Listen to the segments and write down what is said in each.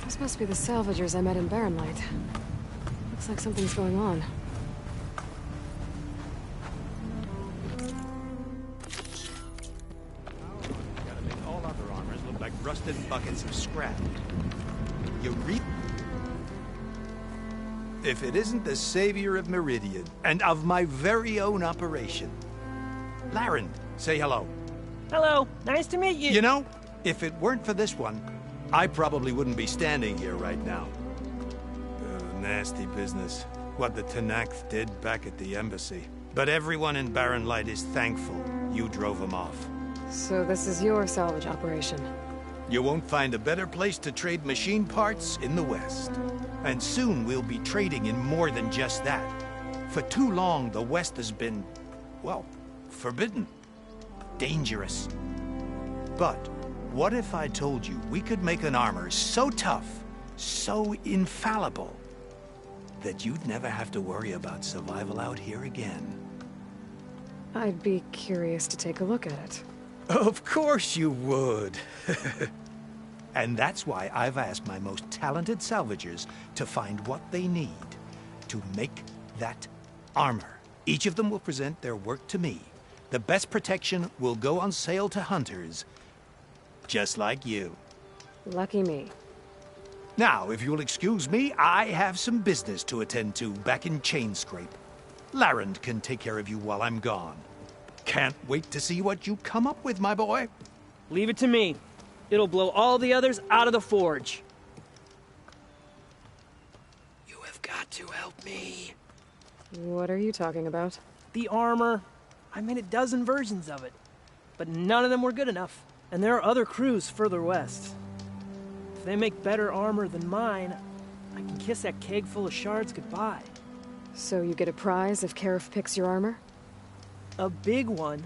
Those must be the salvagers I met in Barren Light. Looks like something's going on. Gotta make all other armors look like rusted buckets of scrap. You read? If it isn't the savior of Meridian, and of my very own operation. Laren, say hello. Hello, nice to meet you. You know, if it weren't for this one, I probably wouldn't be standing here right now. Nasty business. What the Tenakth did back at the embassy. But everyone in Barren Light is thankful you drove them off. So this is your salvage operation? You won't find a better place to trade machine parts in the West. And soon we'll be trading in more than just that. For too long, the West has been, well, forbidden. Dangerous. But what if I told you we could make an armor so tough, so infallible, that you'd never have to worry about survival out here again? I'd be curious to take a look at it. Of course you would. And that's why I've asked my most talented salvagers to find what they need to make that armor. Each of them will present their work to me. The best protection will go on sale to hunters, just like you. Lucky me. Now, if you'll excuse me, I have some business to attend to back in Chainscrape. Laren can take care of you while I'm gone. Can't wait to see what you come up with, my boy. Leave it to me. It'll blow all the others out of the forge. You have got to help me. What are you talking about? The armor. I made a dozen versions of it, but none of them were good enough. And there are other crews further west. If they make better armor than mine, I can kiss that keg full of shards goodbye. So you get a prize if Karif picks your armor? A big one.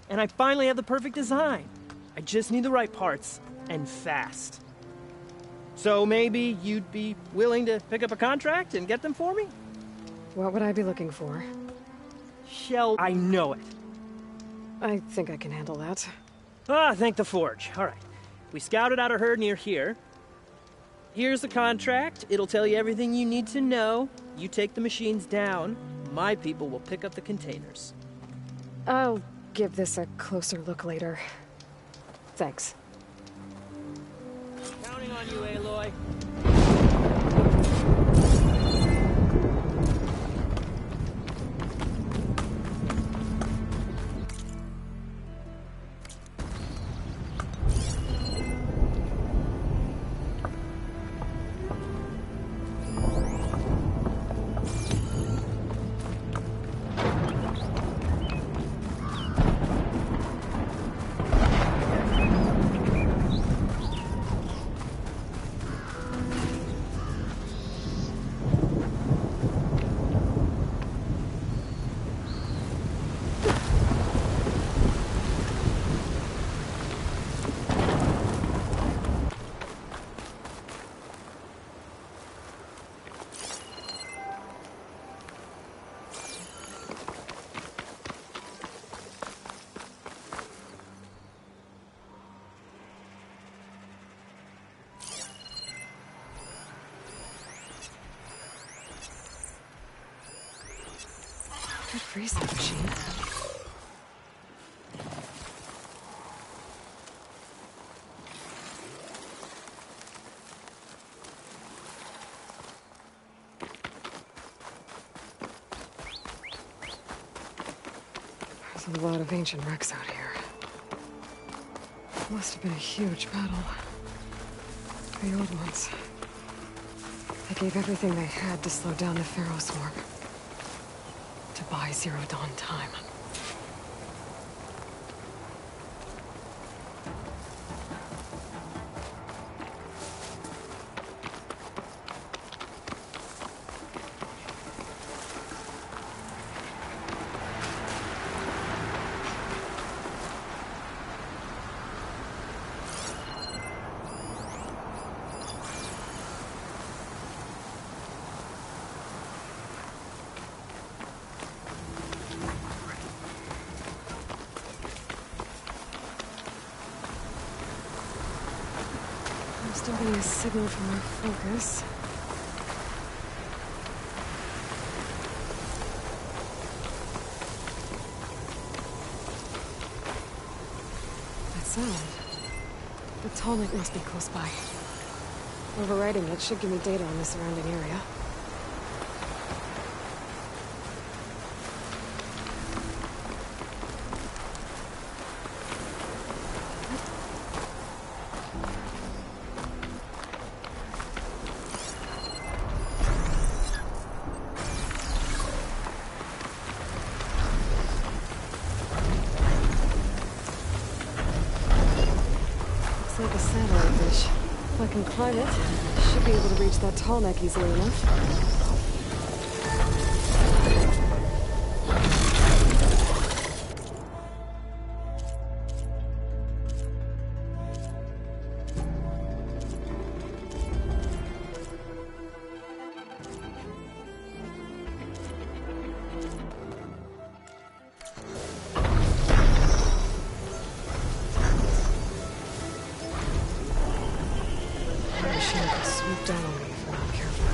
And I finally have the perfect design. I just need the right parts, and fast. So maybe you'd be willing to pick up a contract and get them for me? What would I be looking for? Shell, I know it. I think I can handle that. Ah, thank the forge. All right. We scouted out a herd near here. Here's the contract. It'll tell you everything you need to know. You take the machines down. My people will pick up the containers. I'll give this a closer look later. Thanks. Counting on you, Aloy. Good freezing machine. There's a lot of ancient wrecks out here. Must have been a huge battle. The old ones. They gave everything they had to slow down the Pharaoh swarm. To buy Zero Dawn time. Still getting a signal from our focus. That sound. The tallneck must be close by. Overriding it should give me data on the surrounding area. Looks like a satellite dish. If I can climb it, I should be able to reach that tall neck easily enough. Swoop down on me if I'm not careful.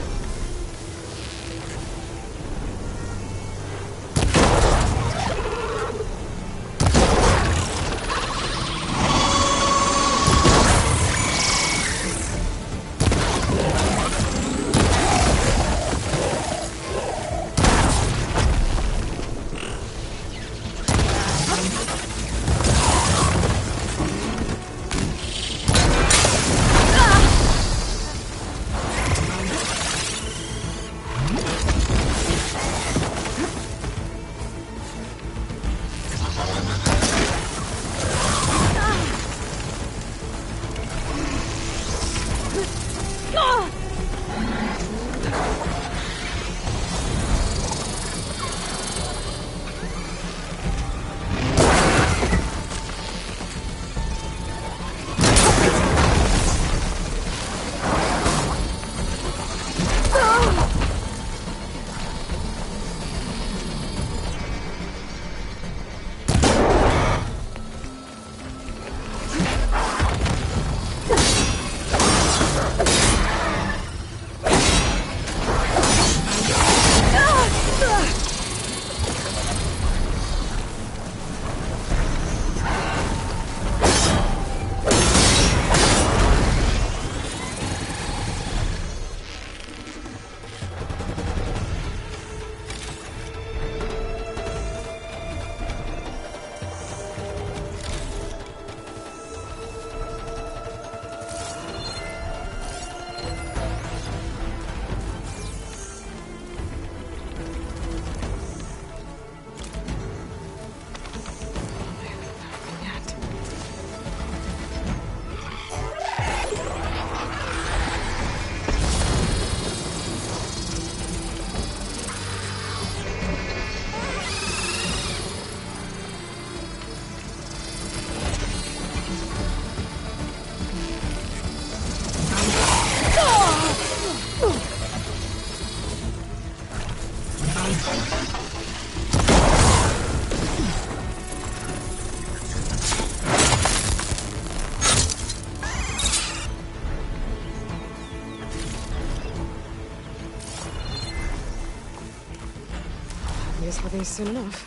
Use for these soon enough.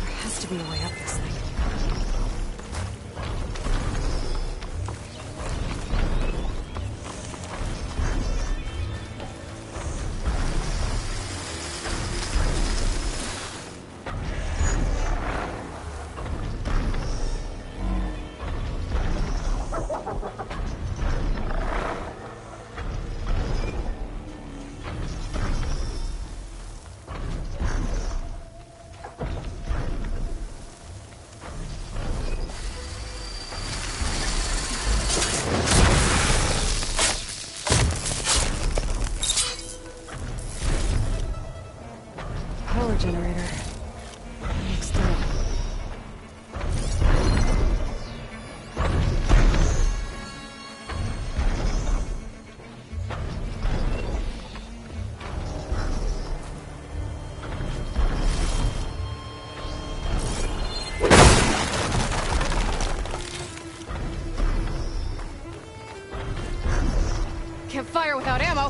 There has to be a way up this thing. Power generator. Looks dead. without ammo.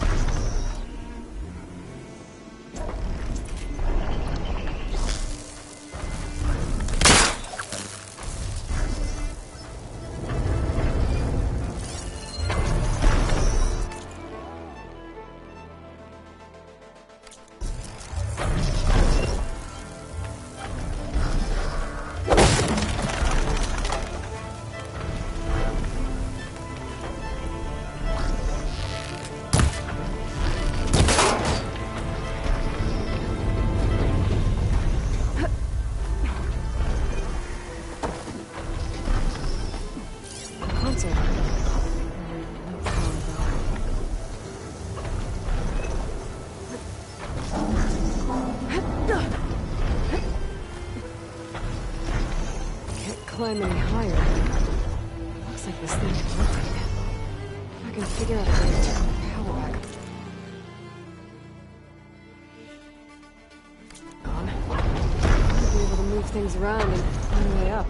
Climb any higher. Looks like this thing can rotate. I can figure out a way to turn the power back on. I'll be able to move things around and find a way up.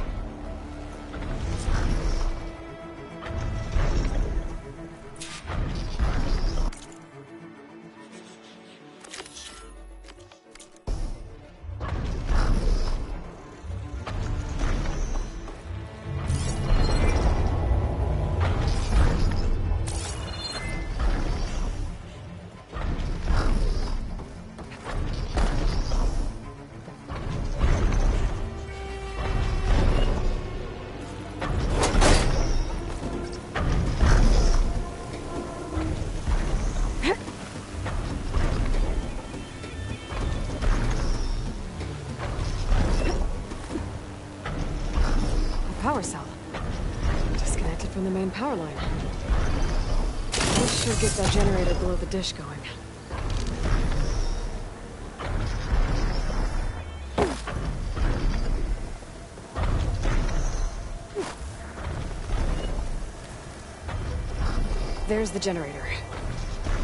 Power cell. Disconnected from the main power line. This should get that generator below the dish going. There's the generator.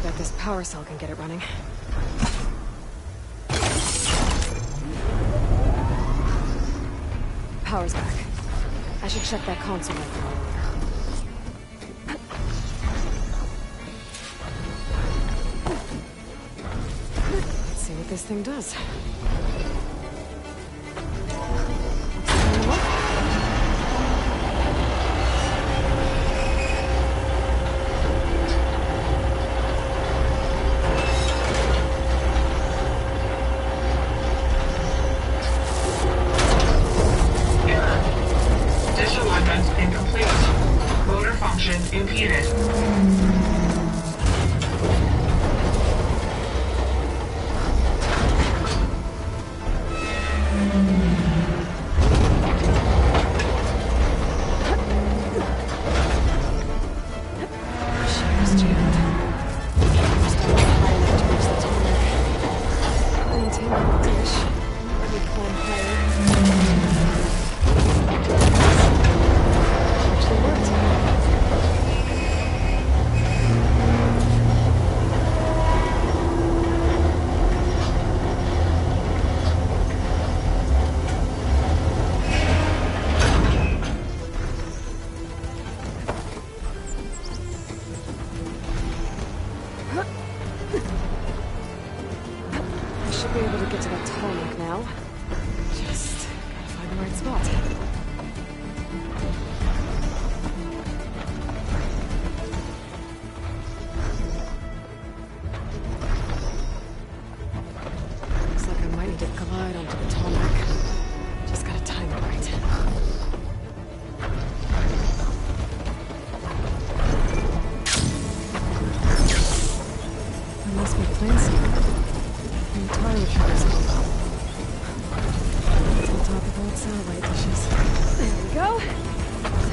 Bet this power cell can get it running. Power's back. I should check that console later. Let's see what this thing does. Be able to get to that tarmac now. Just gotta find the right spot. Looks like I might need to glide onto the tarmac. Just gotta time it right. There must be planes here. Entirely transformed. It's on top of old satellite dishes. There we go.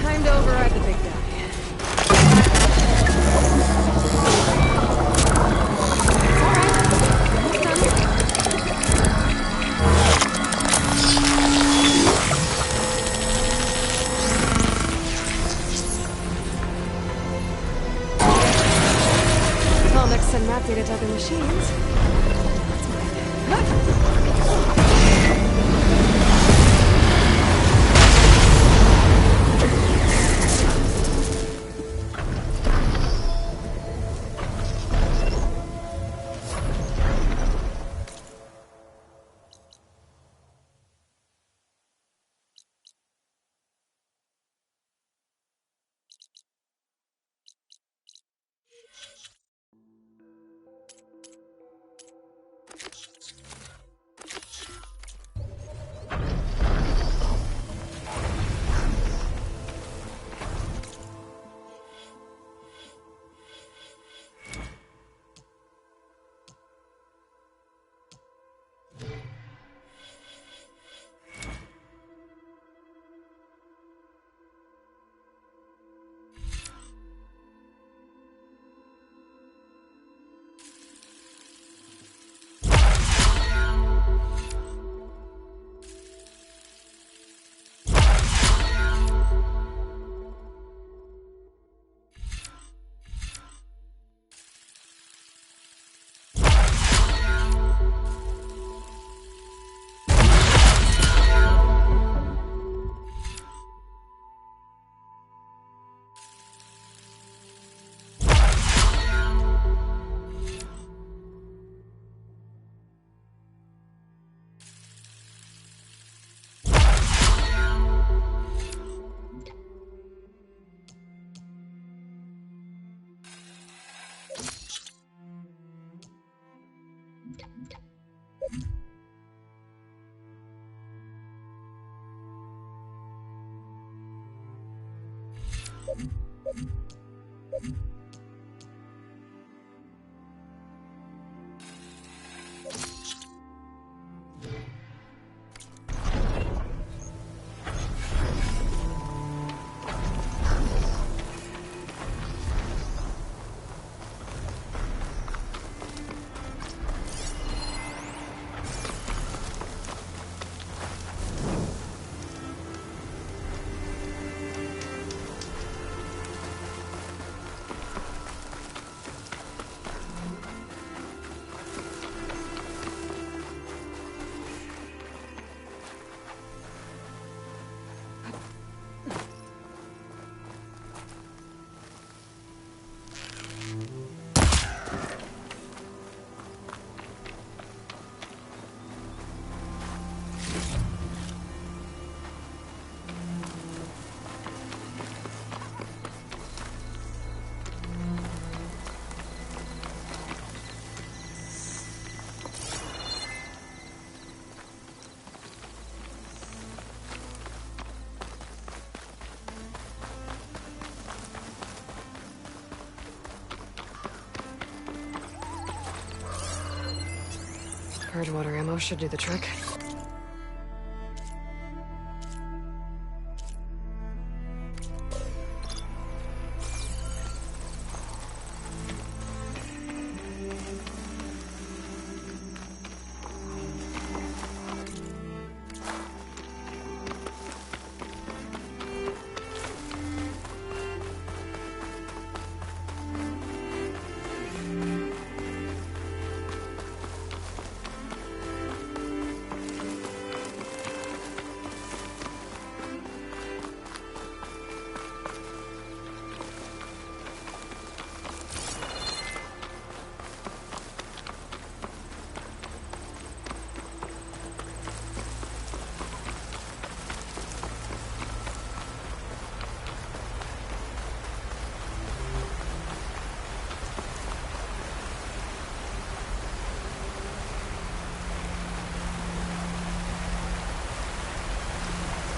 Time to override the big guy. Comics and map data to other machines. Purge water ammo should do the trick.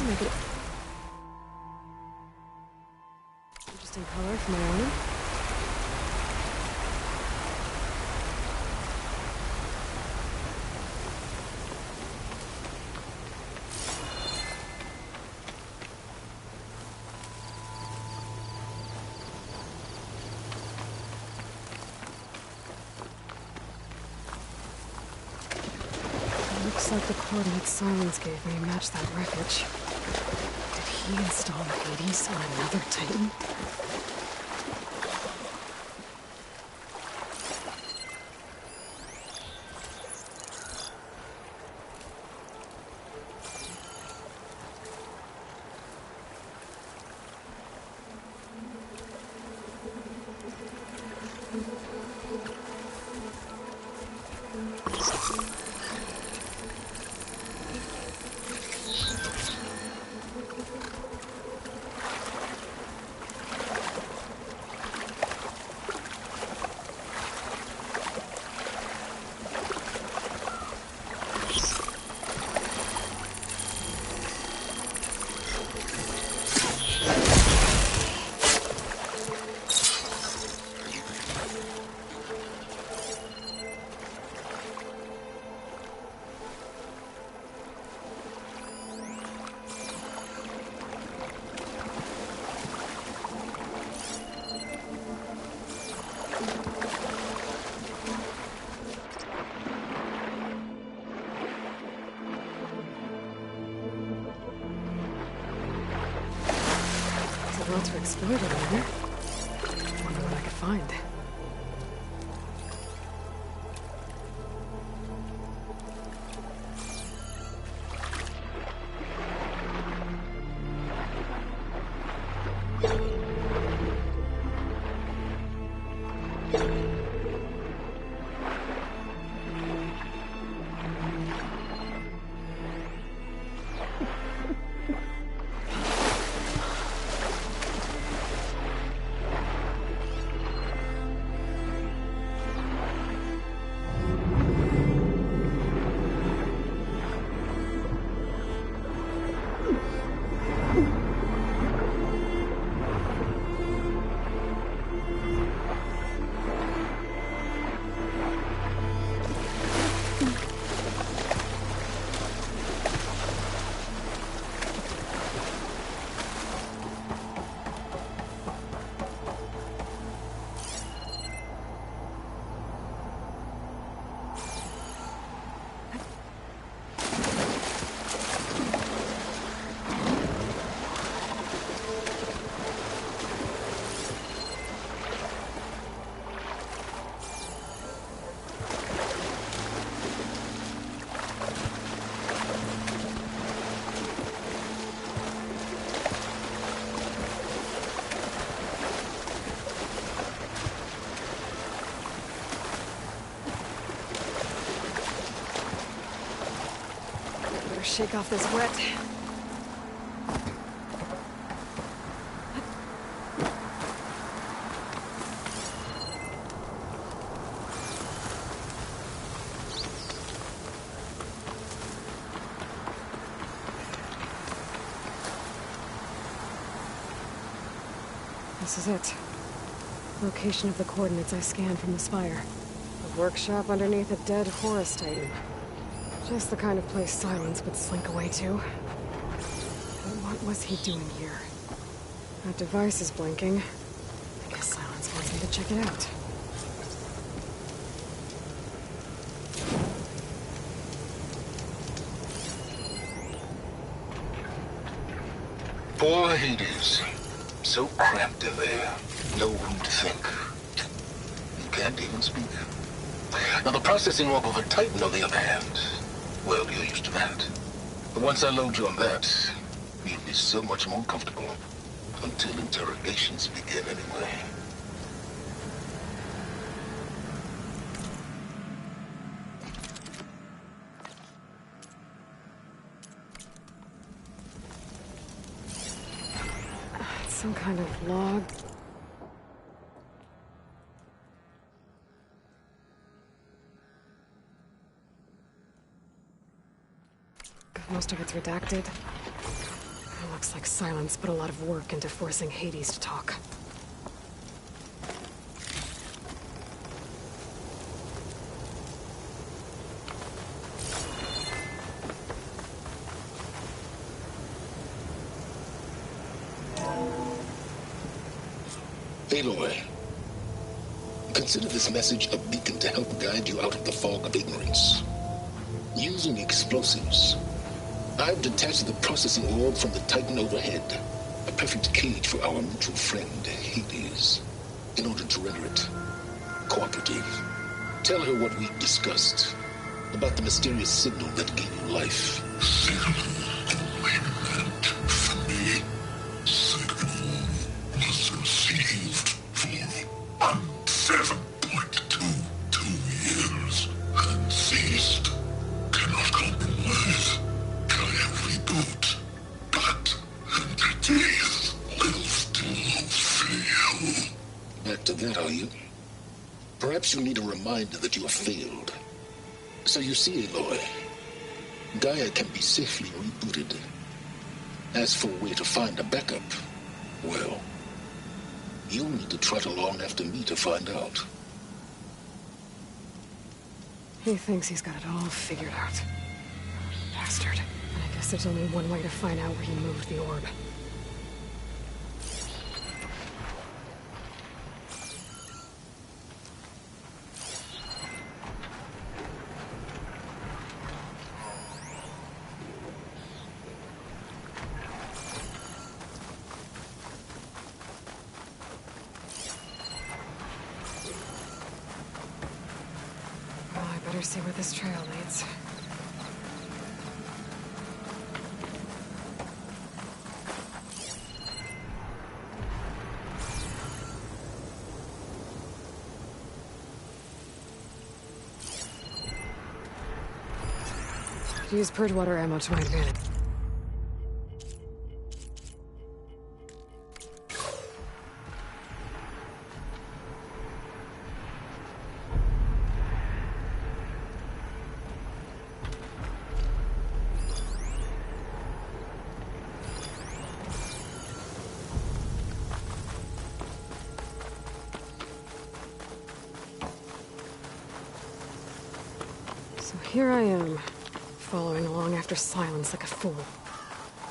Make it interesting color for my ornament. Looks like the coordinates Silence gave me match that wreckage. Did he install Hades on another Titan? To explore it later. Wonder what I could find. shake off this wet. This is it. Location of the coordinates I scanned from the spire. A workshop underneath a dead Horus Titan. Just the kind of place Silence would slink away to. But what was he doing here? That device is blinking. I guess Silence wants me to check it out. Poor Hades. So cramped in there. No room to think. You can't even speak. Now the processing orb of a Titan, on the other hand, well, you're used to that. But once I load you on that, you'll be so much more comfortable. Until interrogations begin anyway. Some kind of log. Most of it's redacted. It looks like Silence put a lot of work into forcing Hades to talk. Aloy, consider this message a beacon to help guide you out of the fog of ignorance. Using explosives, I've detached the processing orb from the Titan overhead, a perfect cage for our mutual friend, Hades, in order to render it cooperative. Tell her what we've discussed about the mysterious signal that gave you life. Signal only meant for me. Signal was received for 7.22 years and ceased. Cannot compromise. Can reboot. But entities will still fail. Back to that, are you? Perhaps you need a reminder that you have failed. So you see, Aloy, Gaia can be safely rebooted. As for where to find a backup, well, you'll need to trot along after me to find out. He thinks he's got it all figured out. Bastard. And I guess there's only one way to find out where he moved the orb. Better see where this trail leads. Use purge water ammo to my advantage. Here I am, following along after Silence like a fool.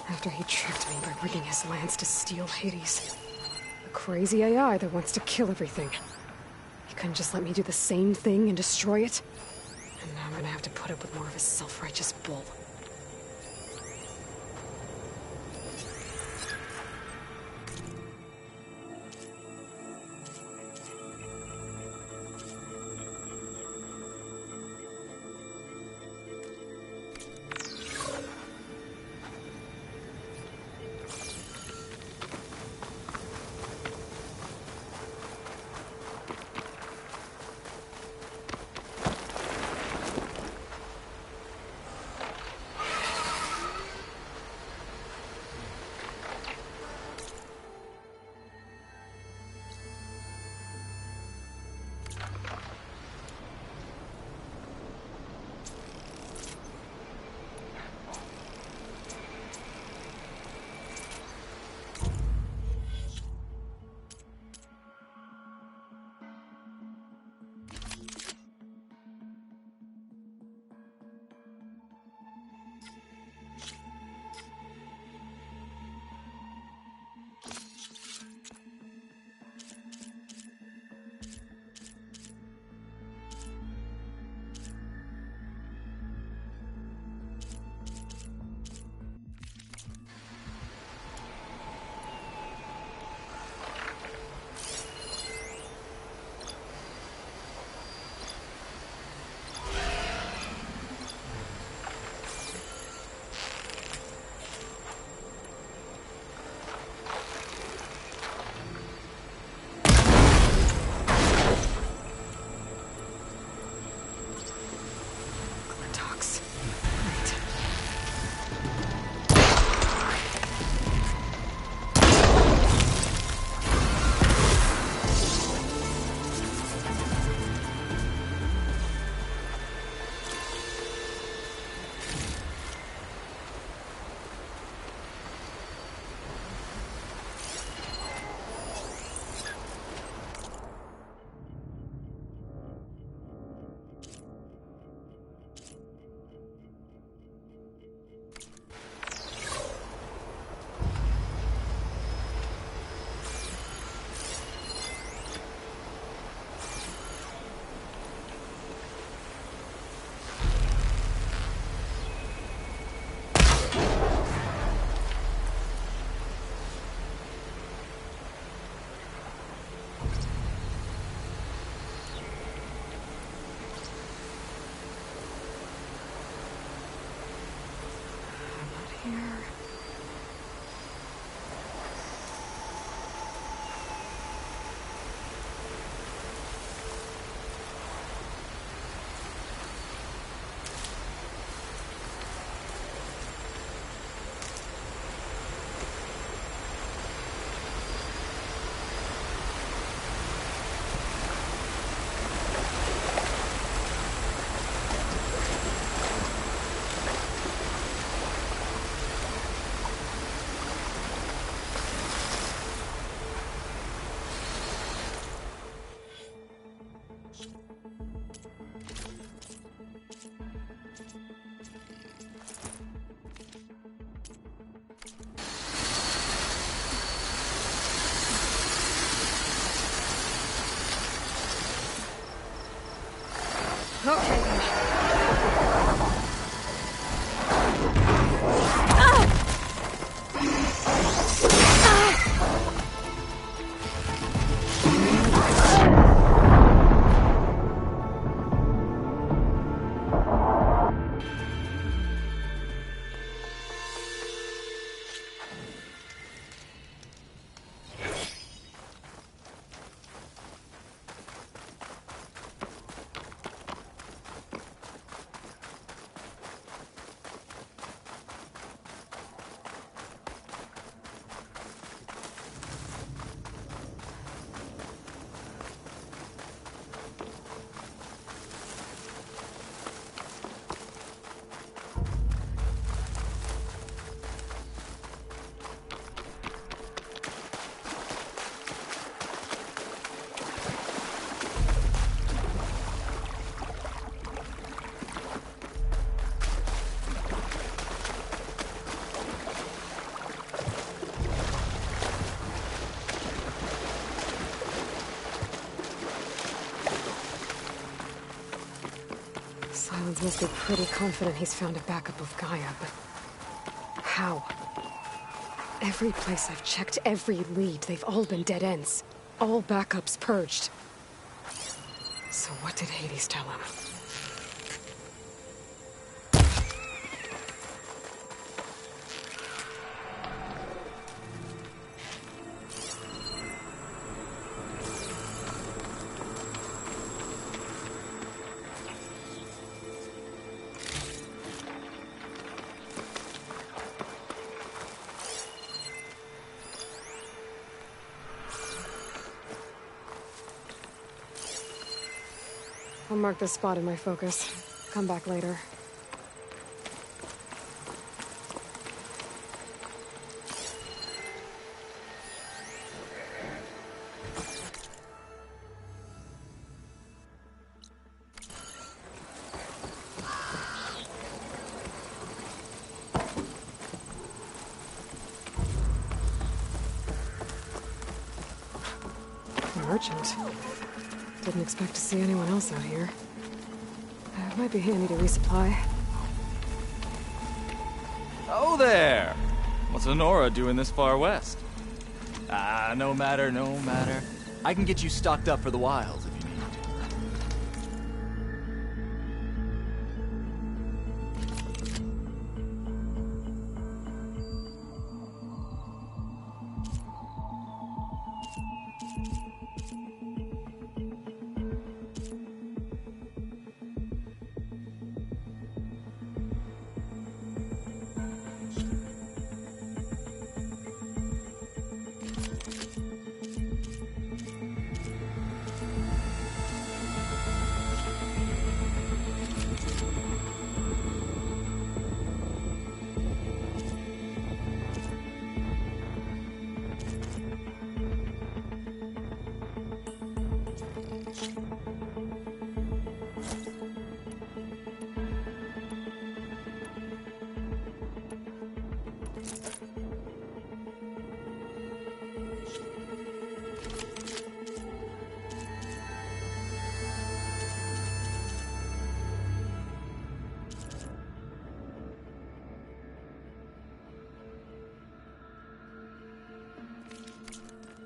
After he tricked me by rigging his lance to steal Hades. A crazy AI that wants to kill everything. He couldn't just let me do the same thing and destroy it? And now I'm gonna have to put up with more of his self-righteous bull. Okay then. Silence must be pretty confident he's found a backup of Gaia, but how? Every place I've checked, every lead, they've all been dead ends. All backups purged. So what did Hades tell him? I'll mark this spot in my focus. Come back later. Merchant. Didn't expect to see anyone else out here. It might be handy to resupply. Oh there! What's Honora doing this far west? No matter. I can get you stocked up for the wilds if you need.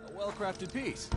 A well-crafted piece.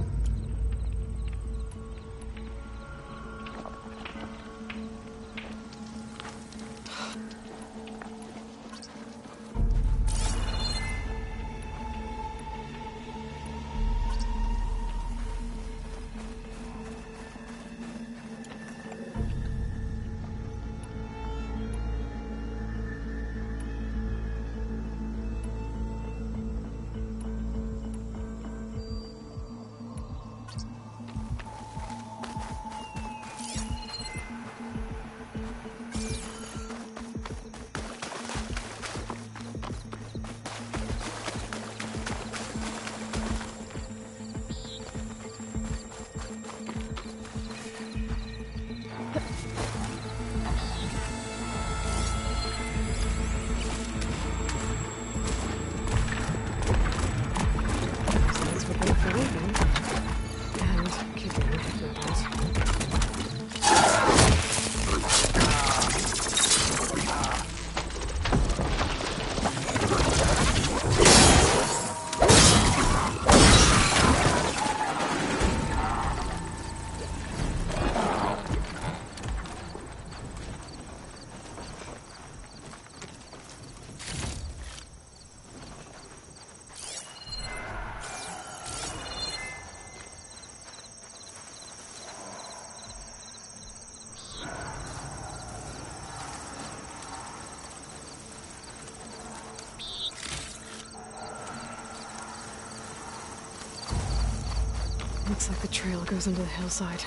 Looks like the trail goes into the hillside.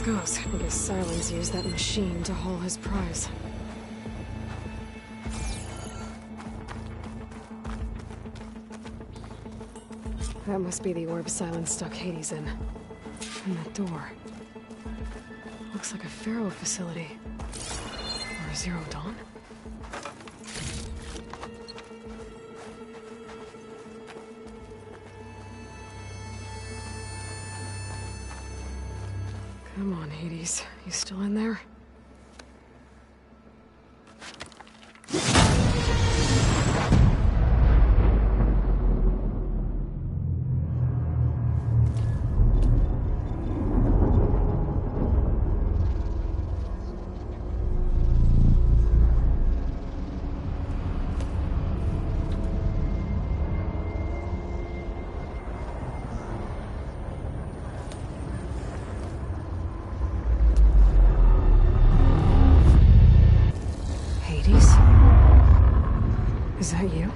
Goes. I guess Silence used that machine to haul his prize. That must be the orb Silence stuck Hades in. And that door. Looks like a Pharaoh facility. Or a Zero Dawn? Come on, Hades. You still in there? Is that you?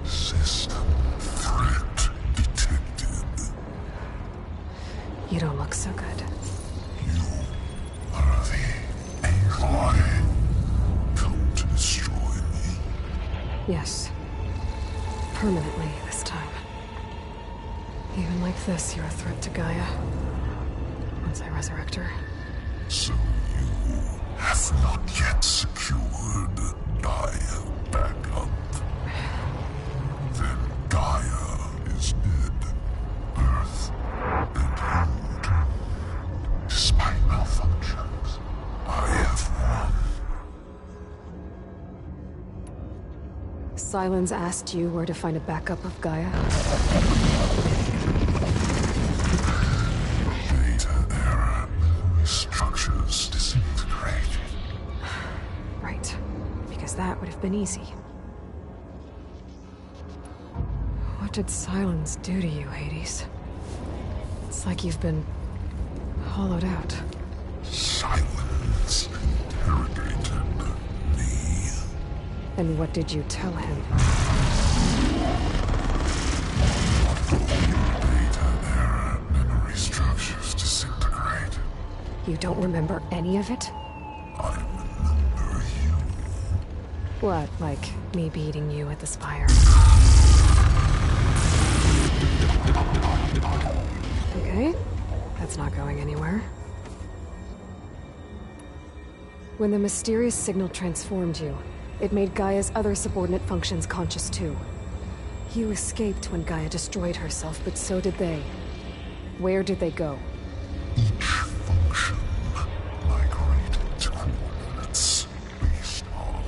System threat detected. You don't look so good. You are the AI come to destroy me. Yes. Permanently this time. Even like this, you're a threat to Gaia. Once I resurrect her. So you have not yet secured Gaia back up. Then Gaia is dead. Earth and you, despite malfunctions, I have won. Silence asked you where to find a backup of Gaia? Data error, memory structures disintegrated. Right. Because that would have been easy. What did Silence do to you, Hades? It's like you've been hollowed out. Silence interrogated me. And what did you tell him? Data error, memory structures disintegrated. You don't remember any of it? I remember you. What, like me beating you at the spire? Okay, that's not going anywhere. When the mysterious signal transformed you, it made Gaia's other subordinate functions conscious too. You escaped when Gaia destroyed herself, but so did they. Where did they go? Each function migrated to coordinates based on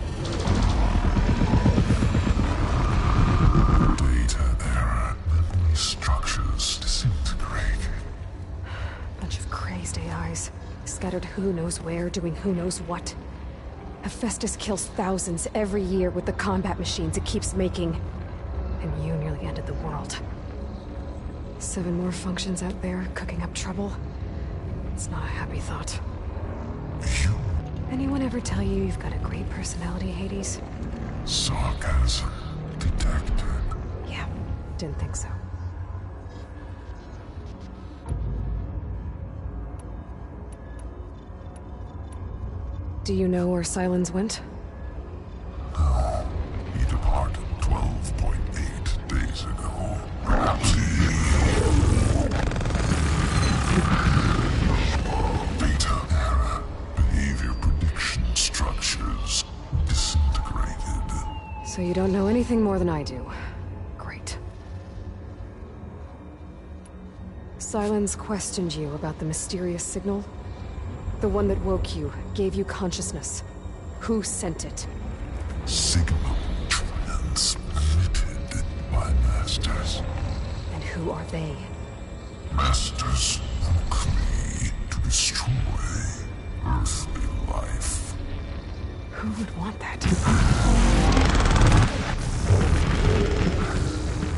data error, memory structures disintegrated. Bunch of crazed AIs, scattered who knows where, doing who knows what. Hephaestus kills thousands every year with the combat machines it keeps making. And you nearly ended the world. 7 more functions out there, cooking up trouble. It's not a happy thought. You, Anyone ever tell you you've got a great personality, Hades? sarcasm detected. Yeah, didn't think so. Do you know where Silence went? No, he departed 12.8 days ago. Perhaps data error, behavior prediction structures disintegrated. So you you don't know anything more than I do. Great. Silence questioned you about the mysterious signal? The one that woke you, gave you consciousness. Who sent it? Signal transmitted by masters. And who are they? Masters who create to destroy earthly life. Who would want that?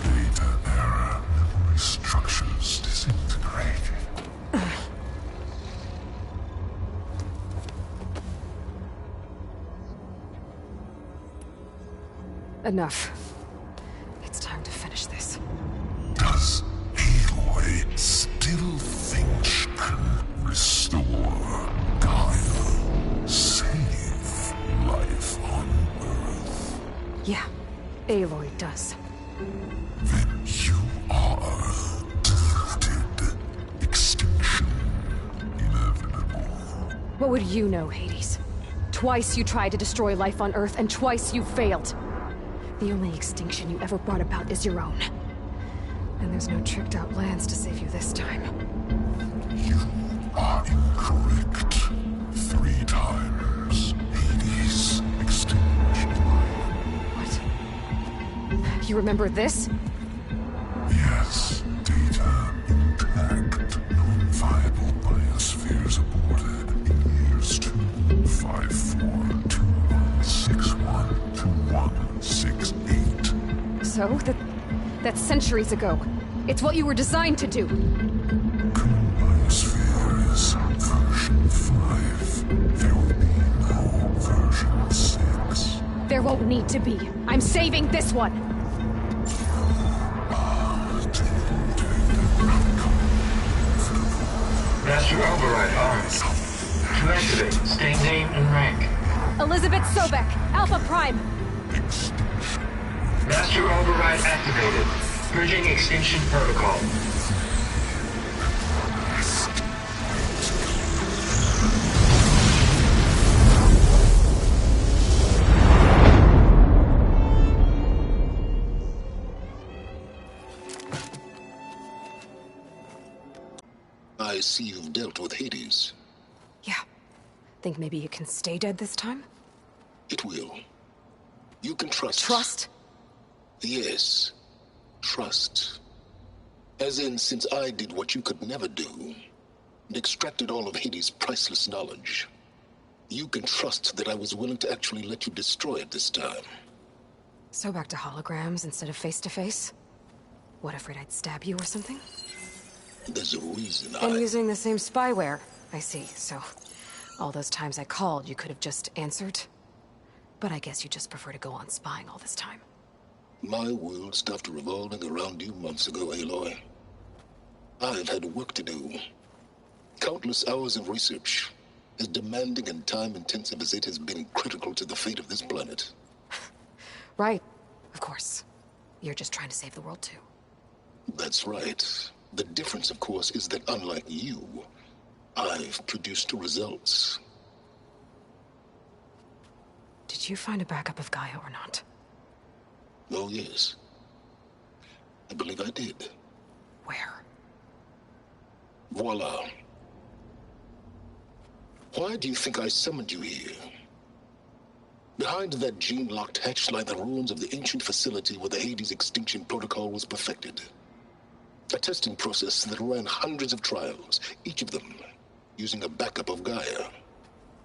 Data error, memory structures disintegrated. Enough. It's time to finish this. Does Aloy still think she can restore Gaia? Save life on Earth? Yeah, Aloy does. Then you are deluded. Extinction inevitable. What would you know, Hades? Twice you tried to destroy life on Earth, and twice you failed. The only extinction you ever brought about is your own. And there's no tricked-out lands to save you this time. You are incorrect. 3 times. Hades extinguished life. What? You remember this? Yes, data intact. Non-viable biospheres aborted in years 254, 2161, 2168. So? That's centuries ago. It's what you were designed to do. Current biosphere is version 5. There will be no version 6. There won't need to be. I'm saving this one. Master override armed. To activate, state name and rank. Elizabeth Sobek, Alpha Prime. Master override activated. Purging extinction protocol. I see you've dealt with Hades. Yeah. Think maybe you can stay dead this time? It will. You can trust. Trust? Yes. Trust. As in, since I did what you could never do, and extracted all of Hades' priceless knowledge, you can trust that I was willing to actually let you destroy it this time. So back to holograms instead of face-to-face? What, afraid I'd stab you or something? There's a reason And using the same spyware. I see, so... all those times I called, you could have just answered? But I guess you just prefer to go on spying all this time. My world stopped revolving around you months ago, Aloy. I've had work to do. Countless hours of research, as demanding and time-intensive as it has been critical to the fate of this planet. Right. Of course. You're just trying to save the world, too. That's right. The difference, of course, is that unlike you, I've produced results. Did you find a backup of Gaia or not? Oh, yes. I believe I did. Where? Voila. Why do you think I summoned you here? Behind that gene-locked hatch lie the ruins of the ancient facility where the Hades extinction protocol was perfected. A testing process that ran hundreds of trials, each of them using a backup of Gaia.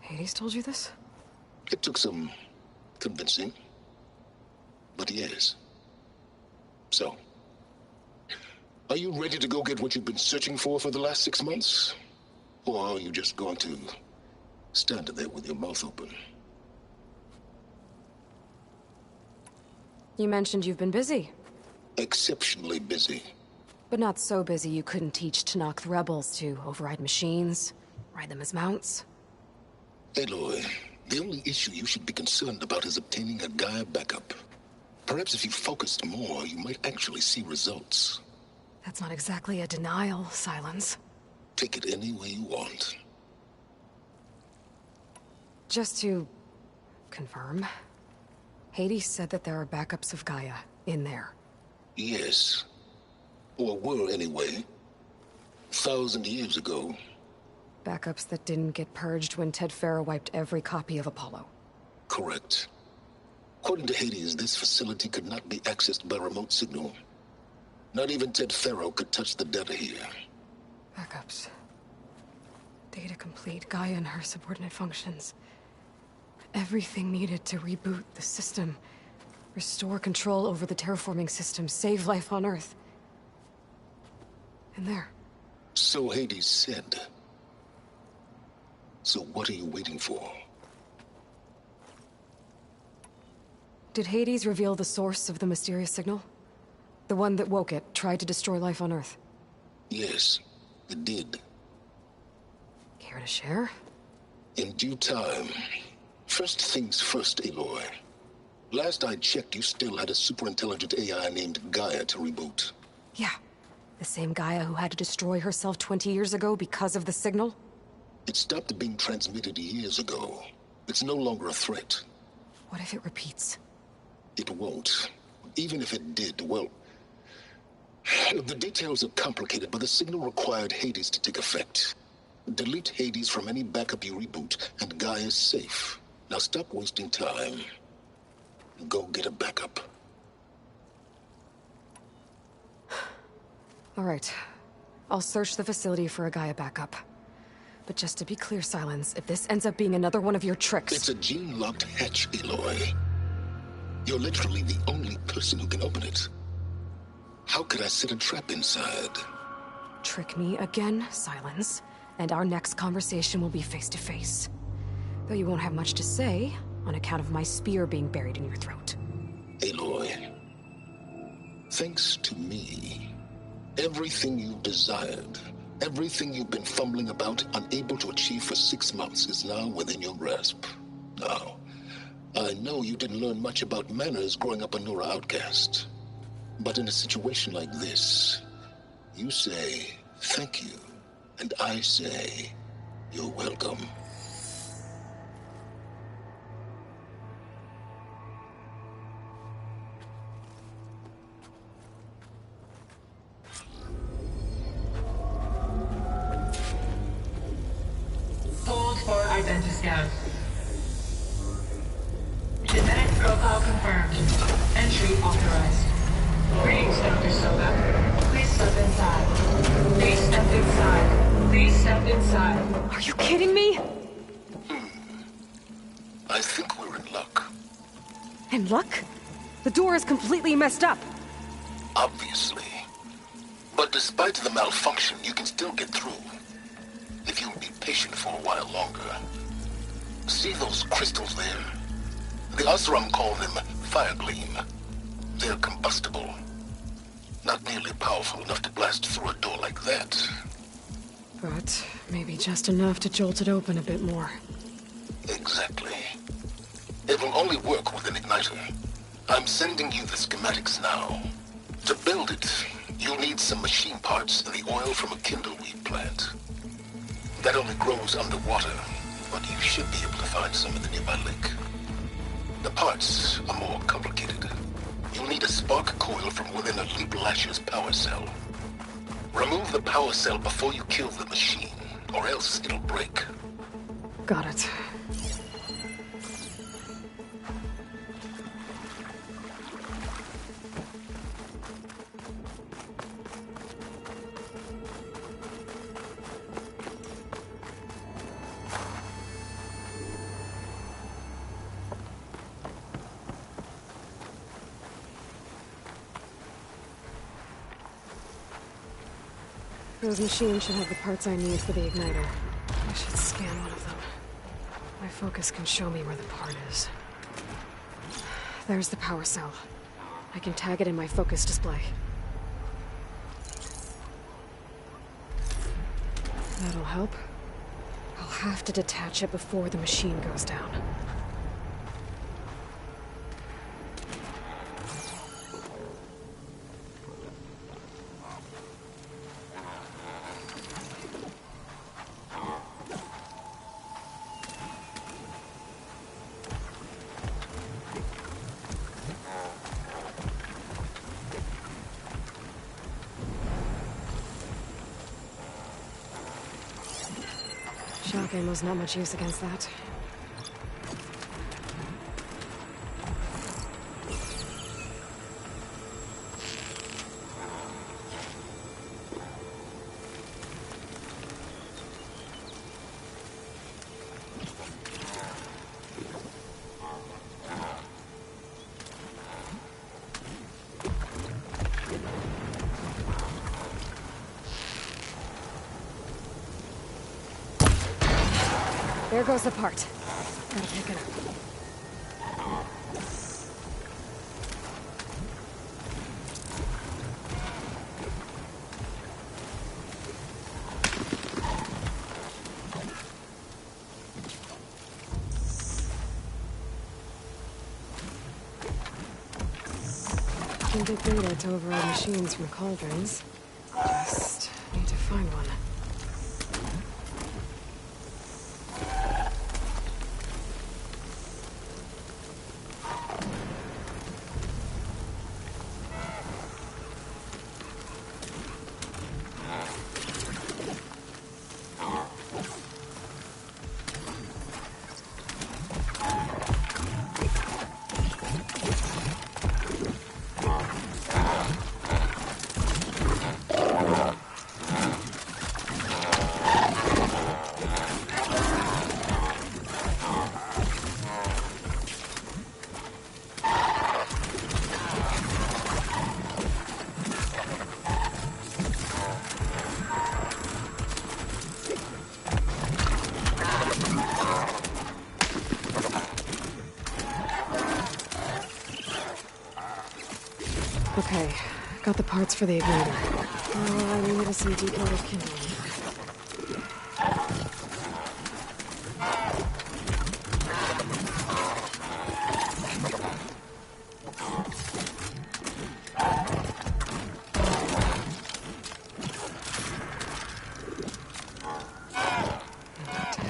Hades told you this? It took some convincing, but yes. So, are you ready to go get what you've been searching for the last 6 months? Or are you just going to stand there with your mouth open? You mentioned you've been busy. Exceptionally busy. But not so busy you couldn't teach Tanakh the rebels to override machines, ride them as mounts. Aloy, the only issue you should be concerned about is obtaining a Gaia backup. Perhaps if you focused more, you might actually see results. That's not exactly a denial, Silence. Take it any way you want. Just to confirm, Hades said that there are backups of Gaia in there. Yes. Or were, anyway. 1,000 years ago. Backups that didn't get purged when Ted Farrow wiped every copy of Apollo. Correct. According to Hades, this facility could not be accessed by remote signal. Not even Ted Farrow could touch the data here. Backups. Data complete, Gaia and her subordinate functions. Everything needed to reboot the system. Restore control over the terraforming system, save life on Earth. And there. So Hades said. So what are you waiting for? Did Hades reveal the source of the mysterious signal? The one that woke it, tried to destroy life on Earth? Yes, it did. Care to share? In due time. First things first, Aloy. Last I checked, you still had a super-intelligent AI named Gaia to reboot. Yeah. The same Gaia who had to destroy herself 20 years ago because of the signal? It stopped being transmitted years ago. It's no longer a threat. What if it repeats? It won't. Even if it did, well... The details are complicated, but the signal required Hades to take effect. Delete Hades from any backup you reboot, and Gaia's safe. Now stop wasting time. Go get a backup. All right. I'll search the facility for a Gaia backup. But just to be clear, Silence, if this ends up being another one of your tricks... It's a gene-locked hatch, Aloy. You're literally the only person who can open it. How could I set a trap inside? Trick me again, Silence, and our next conversation will be face-to-face. Though you won't have much to say, on account of my spear being buried in your throat. Aloy, thanks to me, everything you've desired, everything you've been fumbling about, unable to achieve for 6 months, is now within your grasp. Now, I know you didn't learn much about manners growing up a Nora outcast. But in a situation like this, you say, thank you, and I say, you're welcome. Hold for identiscan. Genetic profile confirmed. Entry authorized. Greetings, Dr. Soga. Please step inside. Please step inside. Please step inside. Are you kidding me? I think we're in luck. In luck? The door is completely messed up. Obviously. But despite the malfunction, you can still get through. If you'll be patient for a while longer. See those crystals there? The Osram call them fire gleam. They're combustible. Not nearly powerful enough to blast through a door like that. But maybe just enough to jolt it open a bit more. Exactly. It will only work with an igniter. I'm sending you the schematics now. To build it, you'll need some machine parts and the oil from a kindleweed plant. That only grows underwater, but you should be able to find some in the nearby lake. The parts are more complicated. You'll need a spark coil from within a Leap Lasher's power cell. Remove the power cell before you kill the machine, or else it'll break. Got it. Those machines should have the parts I need for the igniter. I should scan one of them. My focus can show me where the part is. There's the power cell. I can tag it in my focus display. That'll help. I'll have to detach it before the machine goes down. Shock ammo's not much use against that. There goes the part. Gotta pick it up. Can get data to override machines from cauldrons. Just need to find one. Okay, got the parts for the igniter. I need some decoded kindling.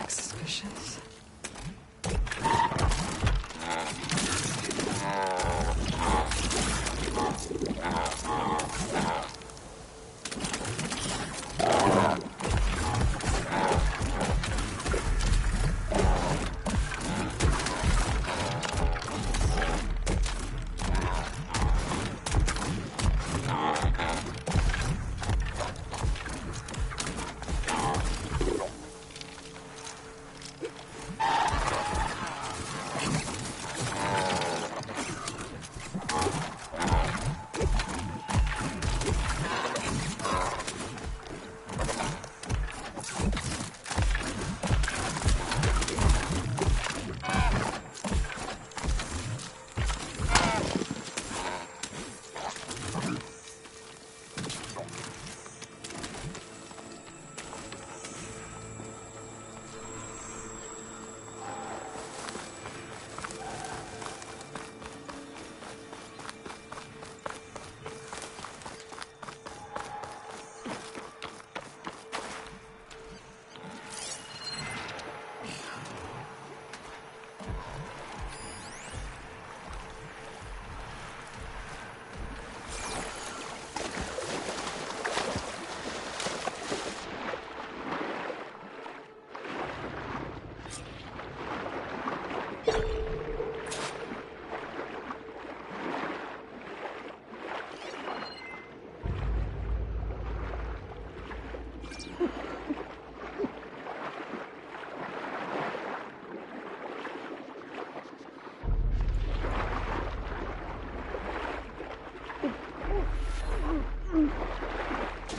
Suspicious.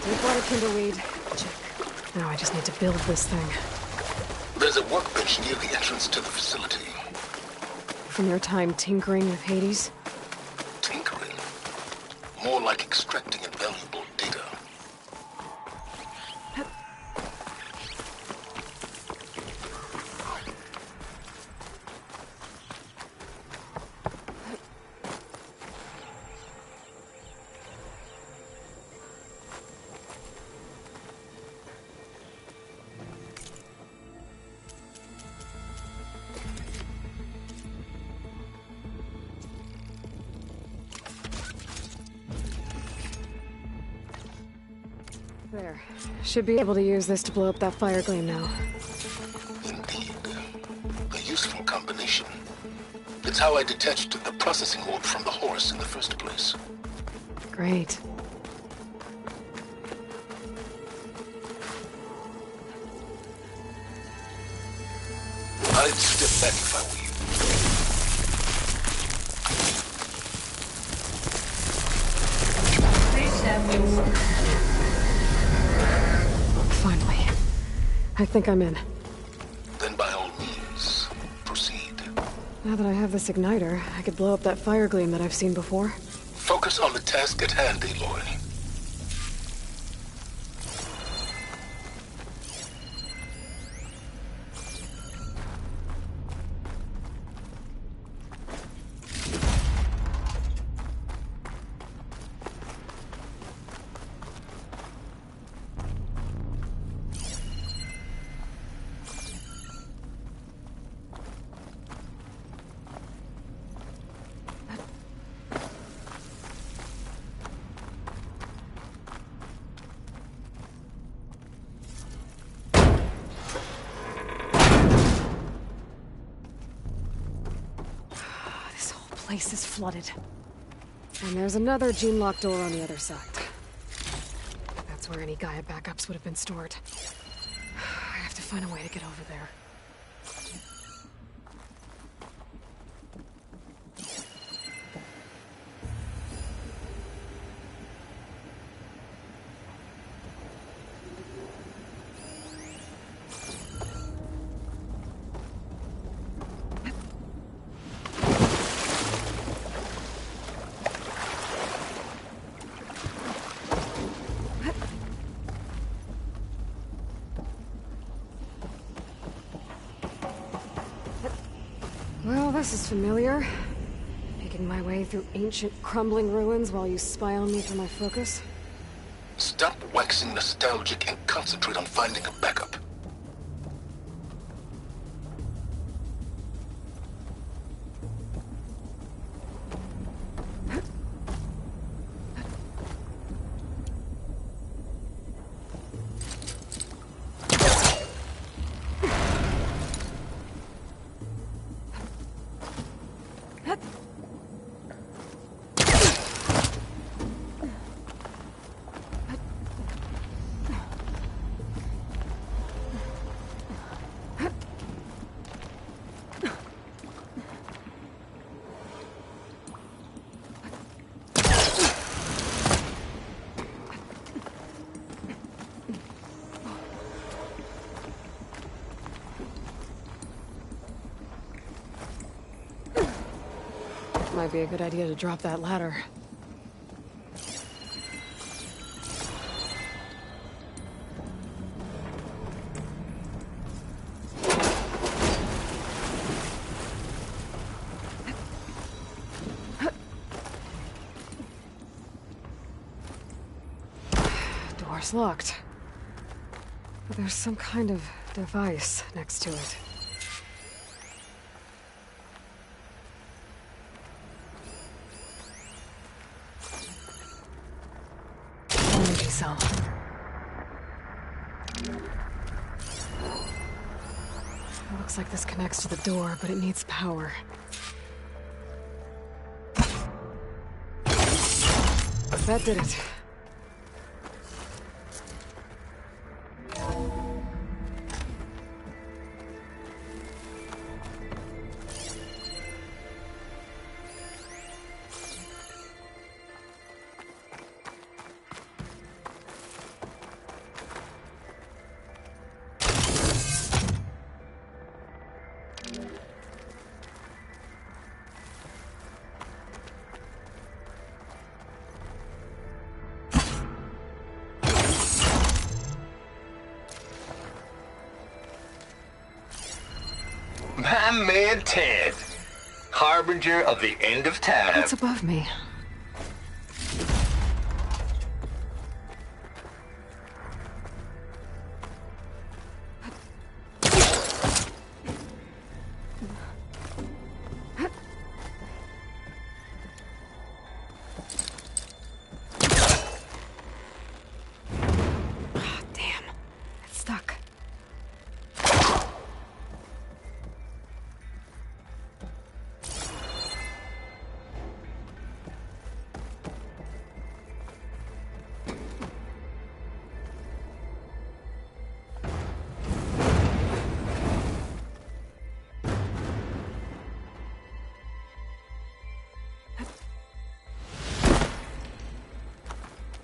Deepwater kindleweed. Check. Now I just need to build this thing. There's a workbench near the entrance to the facility. From your time tinkering with Hades? Tinkering? More like extracting invaluable data. There. Should be able to use this to blow up that fire gleam now. Indeed. A useful combination. It's how I detached the processing orb from the horse in the first place. Great. I'd step back if I were you. Please step inside. Finally. I think I'm in. Then by all means, proceed. Now that I have this igniter, I could blow up that fire gleam that I've seen before. Focus on the task at hand, Aloy. Place is flooded. And there's another gene-locked door on the other side. That's where any Gaia backups would have been stored. I have to find a way to get over there. Well, this is familiar. Making my way through ancient, crumbling ruins while you spy on me for my focus. Stop waxing nostalgic and concentrate on finding a backup. Might be a good idea to drop that ladder. Door's locked. But there's some kind of device next to it. So. It looks like this connects to the door, but it needs power. That did it. My man Ted, harbinger of the end of time. What's above me?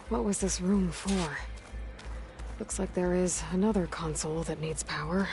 What was this room for? Looks like there is another console that needs power.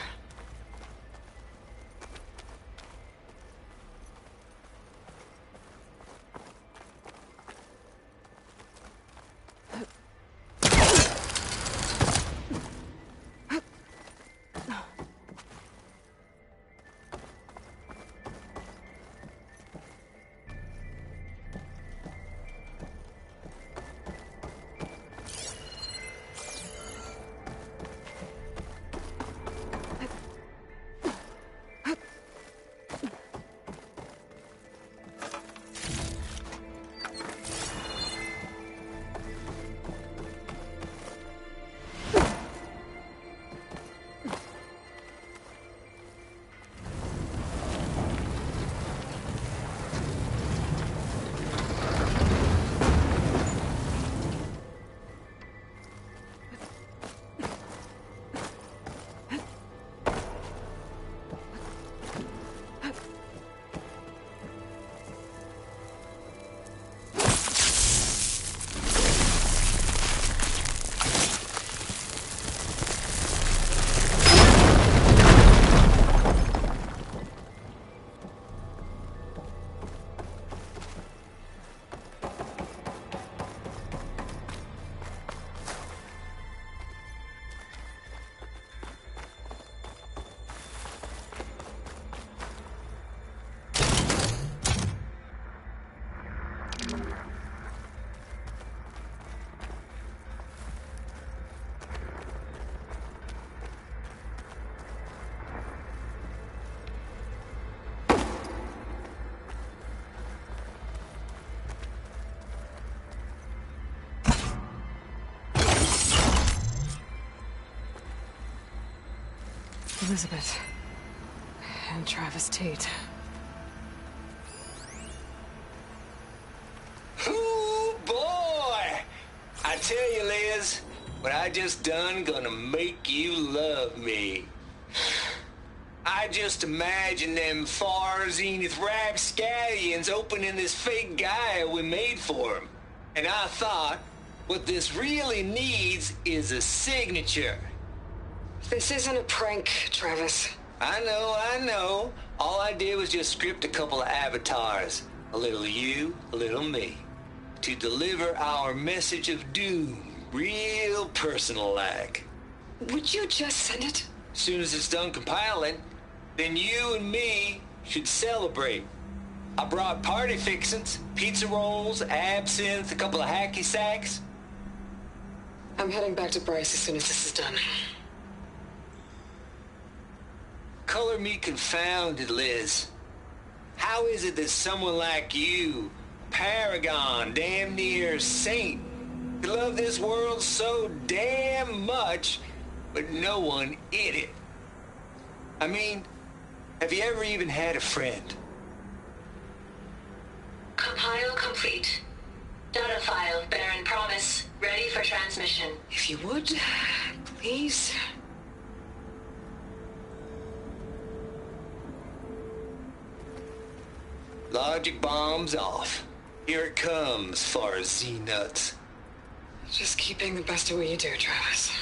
Elizabeth. And Travis Tate. Ooh, boy! I tell you, Liz, what I just done gonna make you love me. I just imagine them far zenith rapscallions opening this fake guy we made for him. And I thought, what this really needs is a signature. This isn't a prank, Travis. I know. All I did was just script a couple of avatars. A little you, a little me. To deliver our message of doom, real personal-like. Would you just send it? As soon as it's done compiling, then you and me should celebrate. I brought party fixins, pizza rolls, absinthe, a couple of hacky sacks. I'm heading back to Bryce as soon as this is done. Color me confounded, Liz. How is it that someone like you, paragon, damn near saint, could love this world so damn much, but no one in it? I mean, have you ever even had a friend? Compile complete. Data file, Baron Promise, ready for transmission. If you would, please. Logic bombs off. Here it comes, far Z-nuts. Just keep being the best at what you do, Travis.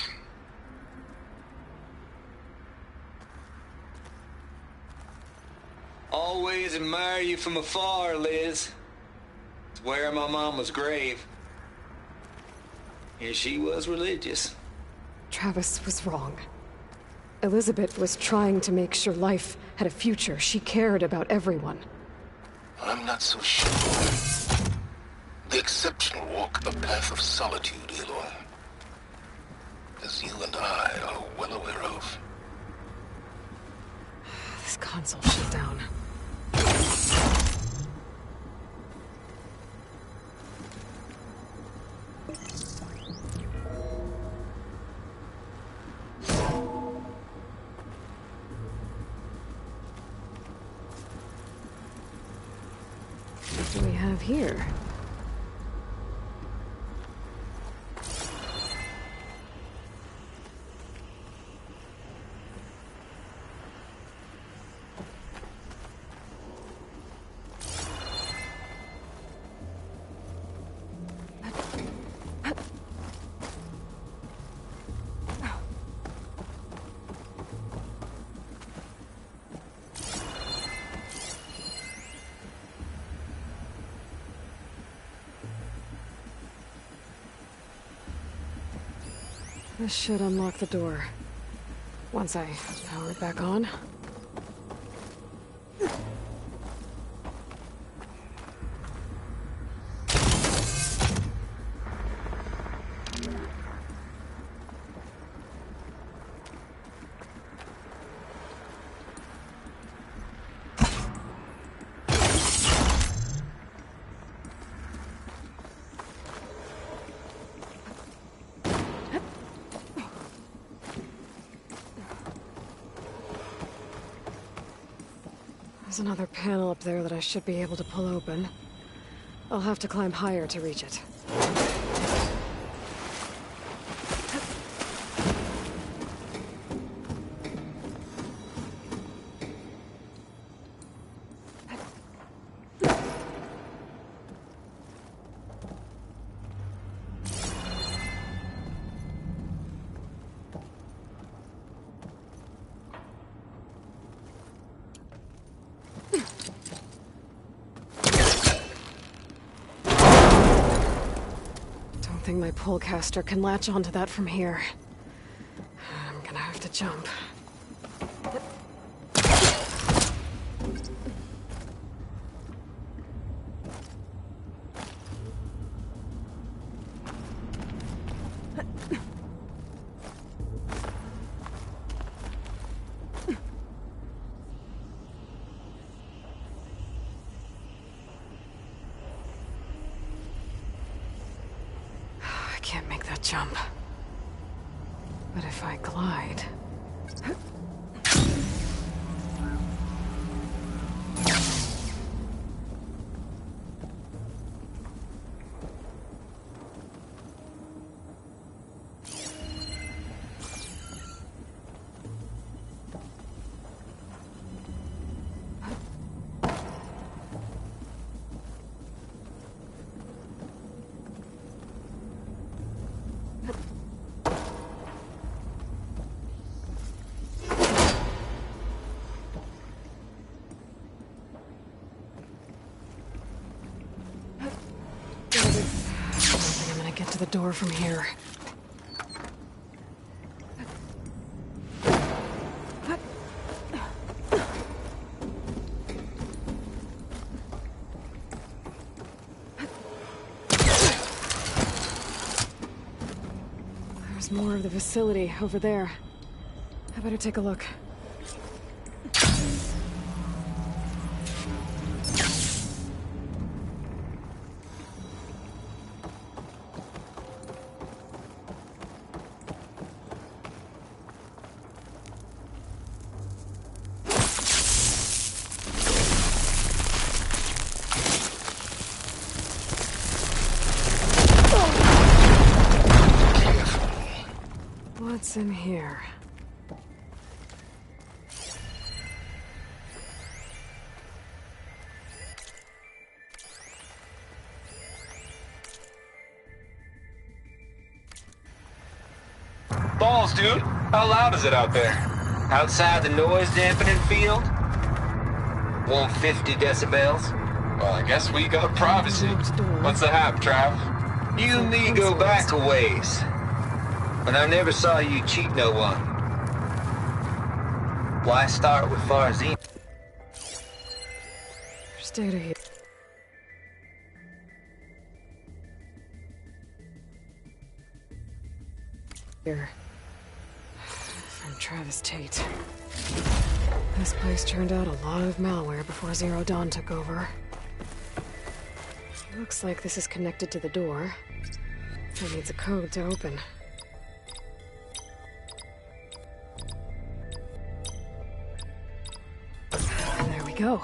Always admire you from afar, Liz. It's where my mama's grave. And she was religious. Travis was wrong. Elizabeth was trying to make sure life had a future. She cared about everyone. I'm not so sure. The exceptional walk a path of solitude, Aloy. As you and I are well aware of. This console shut down. What do we have here? This should unlock the door. Once I power it back on. There's another panel up there that I should be able to pull open. I'll have to climb higher to reach it. I think my pullcaster can latch onto that from here. I'm gonna have to jump. Can't make that jump. But if I glide... Get to the door from here. There's more of the facility over there. I better take a look. What's in here? Balls, dude. How loud is it out there? Outside the noise dampening field? 150 decibels? Well, I guess we got privacy. What's the hap, Trav? You and me go back a ways. But I never saw you cheat no one. Why start with Farzine? There's data here. From Travis Tate. This place turned out a lot of malware before Zero Dawn took over. Looks like this is connected to the door. It needs a code to open. There we go.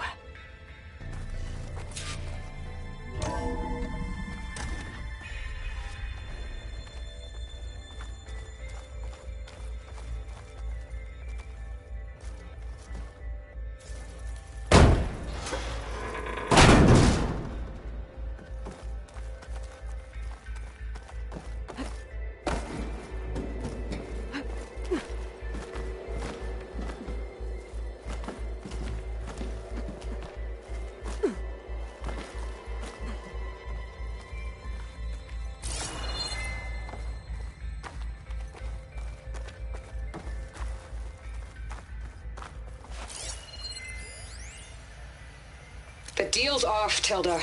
deal's off, Tilda.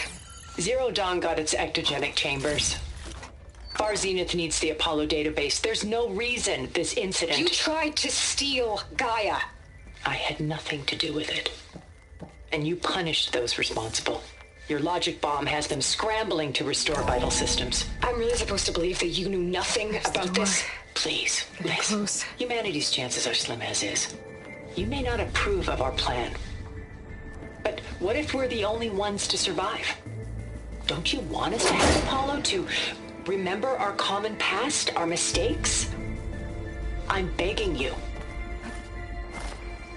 Zero Dawn got its ectogenic chambers. Far Zenith needs the Apollo database. There's no reason this incident... You tried to steal Gaia. I had nothing to do with it. And you punished those responsible. Your logic bomb has them scrambling to restore vital systems. I'm really supposed to believe that you knew nothing about this? Please, Getting Liz. close. Humanity's chances are slim as is. You may not approve of our plan. But what if we're the only ones to survive? Don't you want us to have Apollo to remember our common past, our mistakes? I'm begging you.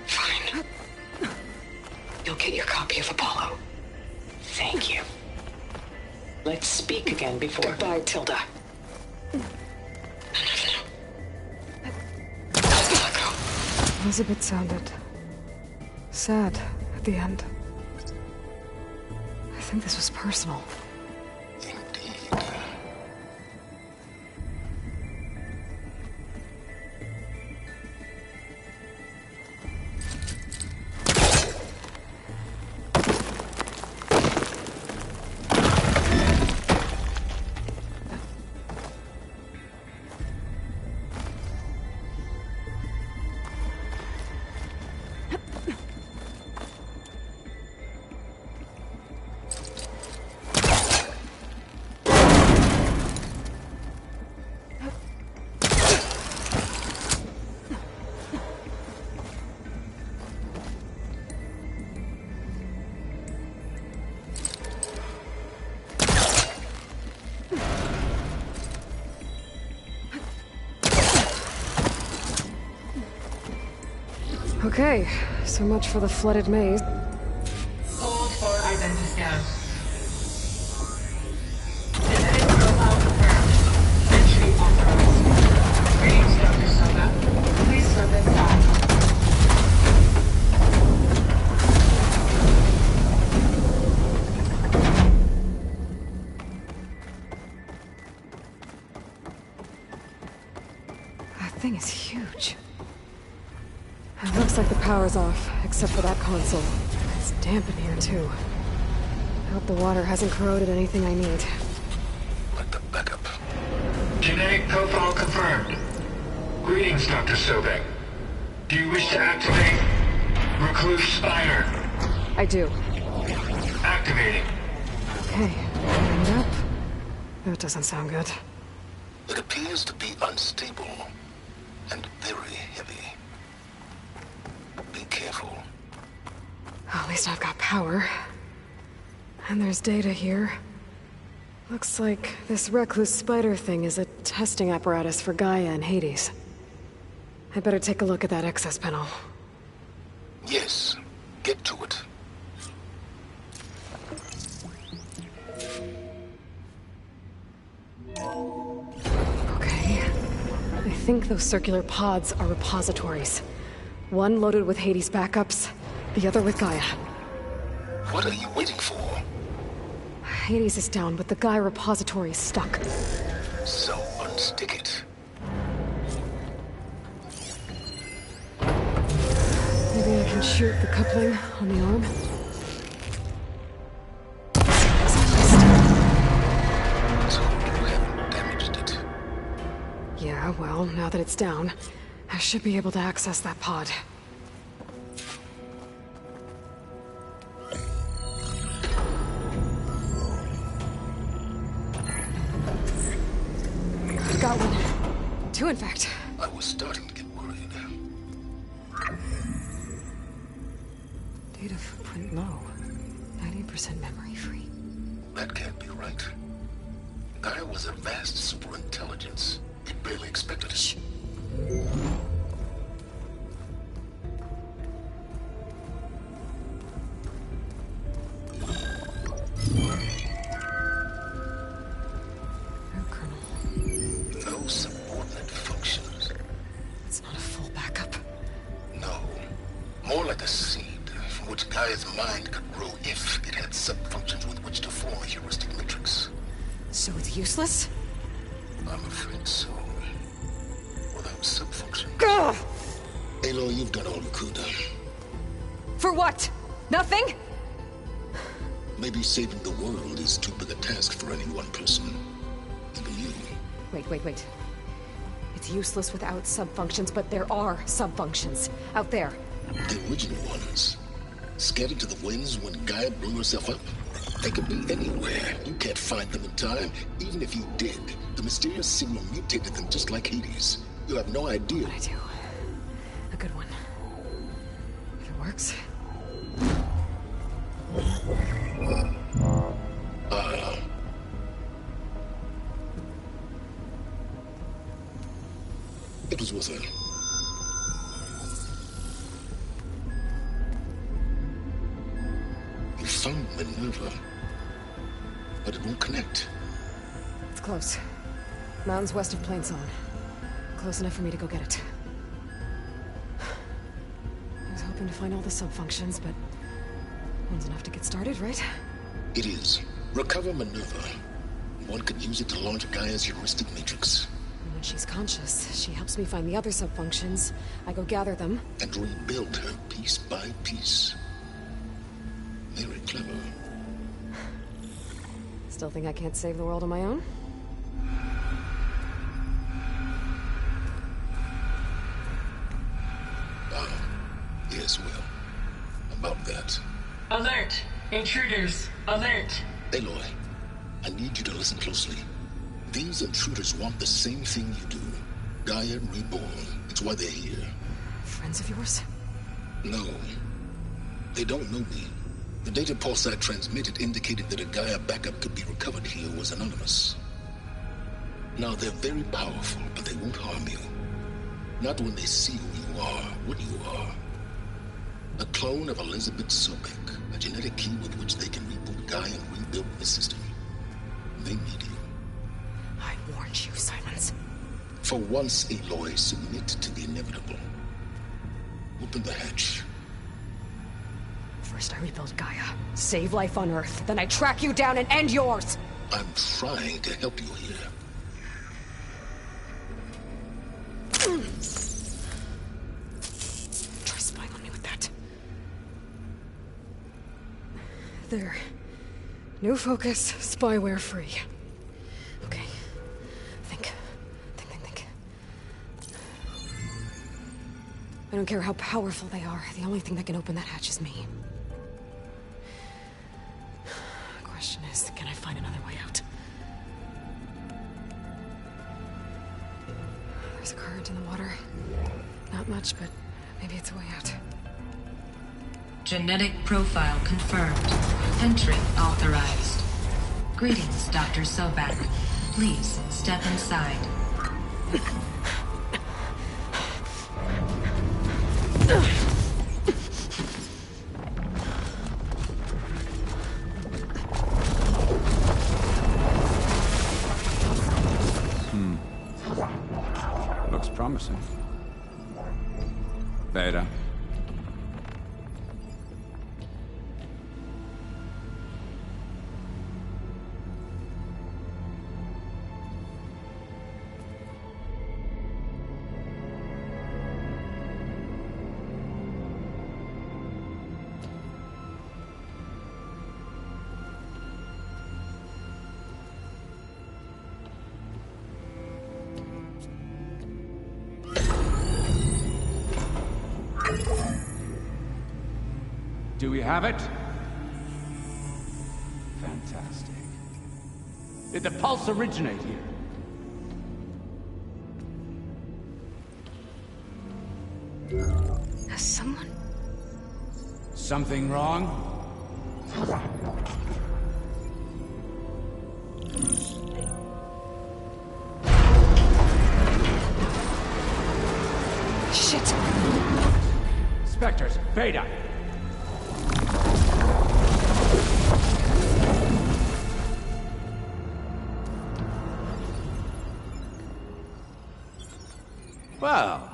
Fine. You'll get your copy of Apollo. Thank you. Let's speak again before... Goodbye, Tilda. No. Let go. Elizabeth sounded sad at the end. I think this was personal. Indeed. Okay, so much for the flooded maze. Hold for identity scan. Genetic profile confirmed. Entry authorized. Greetings, Dr. Soga. Please step inside. That thing is huge. It looks like the power's off, except for that console. It's damp in here, too. I hope the water hasn't corroded anything I need. Like the backup. Genetic profile confirmed. Greetings, Dr. Sobek. Do you wish to activate Recluse Spider? I do. Activating. Okay, open it up. That doesn't sound good. It appears to be unstable and very heavy. Be careful. At least I've got power. And there's data here. Looks like this Recluse Spider thing is a testing apparatus for Gaia and Hades. I better take a look at that access panel. Yes, get to it. Okay. I think those circular pods are repositories. One loaded with Hades backups, the other with Gaia. What are you waiting for? Hades is down, but the Gaia repository is stuck. So unstick it. Maybe I can shoot the coupling on the arm? So you haven't damaged it. Yeah, well, now that it's down, I should be able to access that pod. I've got one. Two, in fact. I was starting to get worried. Data footprint low. 90% memory free. That can't be right. Gaia was a vast superintelligence. It barely expected it. Shh. No subordinate functions. It's not a full backup. No. More like a seed from which Gaia's mind could grow if it had sub-functions with which to form a heuristic matrix. So it's useless? I'm afraid so. Without sub-functions. Ugh! Aloy, you've done all you could. For what? Nothing? Maybe saving the world is too big a task for any one person. Even you. Wait. It's useless without subfunctions, but there are subfunctions out there. The original ones. Scattered to the winds when Gaia blew herself up. They could be anywhere. You can't find them in time. Even if you did, the mysterious signal mutated them just like Hades. You have no idea. What I do. A good one. If it works. It was worth it. You found Minerva, but it won't connect. It's close. Mountains west of Plain Song. Close enough for me to go get it. I was hoping to find all the subfunctions, but one's enough to get started, right? It is. Recover Minerva. One could use it to launch Gaia's heuristic matrix. And when she's conscious, she helps me find the other subfunctions. I go gather them. And rebuild her piece by piece. Very clever. Still think I can't save the world on my own? Yes, well, about that. Alert! Intruders! Alert! Aloy, I need you to listen closely. These intruders want the same thing you do. Gaia reborn. It's why they're here. Friends of yours? No. They don't know me. The data pulsar transmitted indicated that a Gaia backup could be recovered here was anonymous. Now, they're very powerful, but they won't harm you. Not when they see who you are, what you are. A clone of Elizabeth Sobek, a genetic key with which they can reboot Gaia and rebuild the system. They need you. I warned you, Silence. For once, Aloy, submit to the inevitable. Open the hatch. First I rebuild Gaia, save life on Earth, then I track you down and end yours! I'm trying to help you here. Try spying on me with that. There. New focus, spyware free. Okay. Think. I don't care how powerful they are. The only thing that can open that hatch is me. The question is, can I find another way out? There's a current in the water. Not much, but maybe it's a way out. Genetic profile confirmed. Entry authorized. Greetings, Dr. Sobek. Please step inside. Looks promising. Beta. Do we have it? Fantastic. Did the pulse originate here? Has someone... Something wrong? Shit! Spectres, Beta! Well,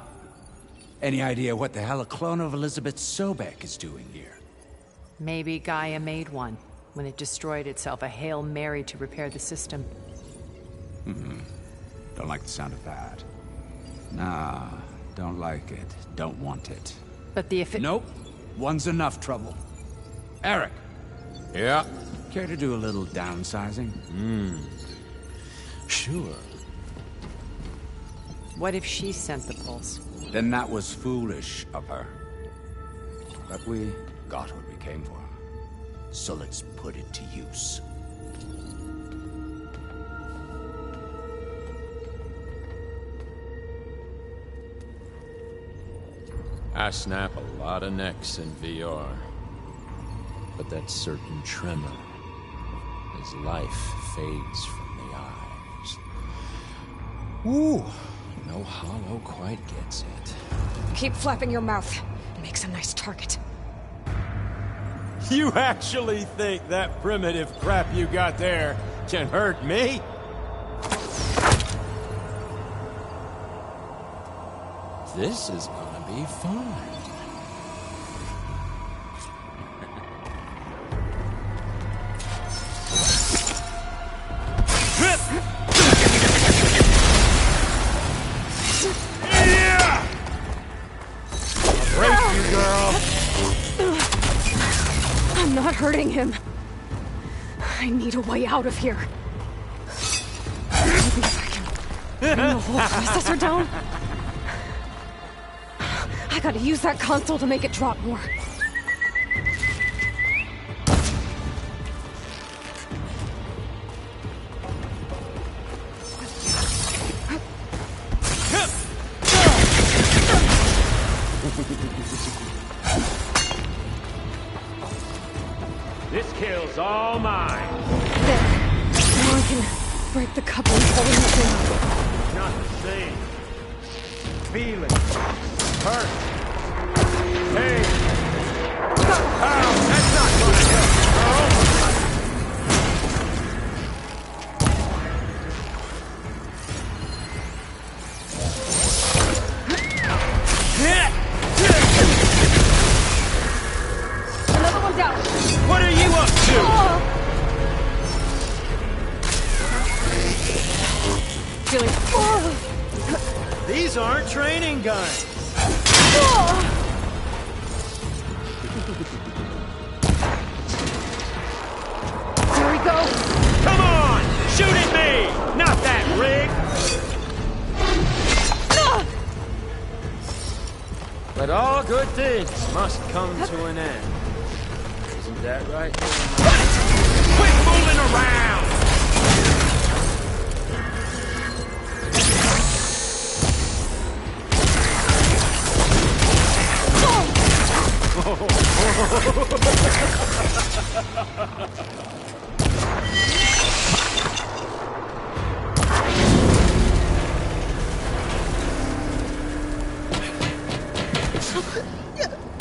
any idea what the hell a clone of Elizabeth Sobek is doing here? Maybe Gaia made one when it destroyed itself, a Hail Mary to repair the system. Don't like the sound of that. Nah, don't like it. Don't want it. But the Nope. One's enough trouble. Eric. Yeah? Care to do a little downsizing? Sure. What if she sent the pulse? Then that was foolish of her. But we got what we came for. So let's put it to use. I snap a lot of necks in VR. But that certain tremor as life fades from the eyes. Ooh, no hollow quite gets it. Keep flapping your mouth. Makes a nice target. You actually think that primitive crap you got there can hurt me? This is gonna be fun. I'm not hurting him. I need a way out of here. Maybe if I can bring the whole processor down. I gotta use that console to make it drop more. This kill's all mine. There. Now I can break the coupling holding it down. Not the same. Feeling. Hurt. Hey. Ow, that's not gonna help, Another one down. What are you up to? Feeling. These aren't training guns. There we go. Come on! Shoot at me! Not that rig! But all good things must come to an end. Isn't that right? Quit fooling around!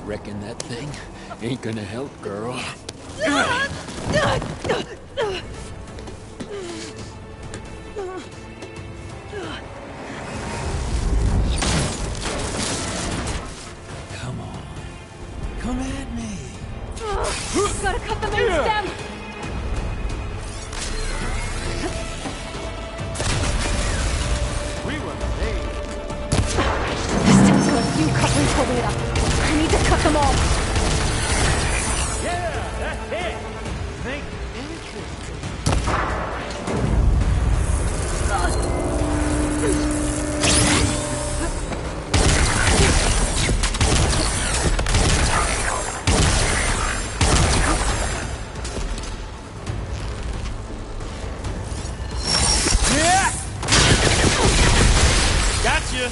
Reckon that thing ain't gonna help, girl. Come on. Come at me. Gotta cut the main stem. We were made. This stem's got a few couplings holding it up. I need to cut them all. Yeah, that's it! Think interesting. Gotcha!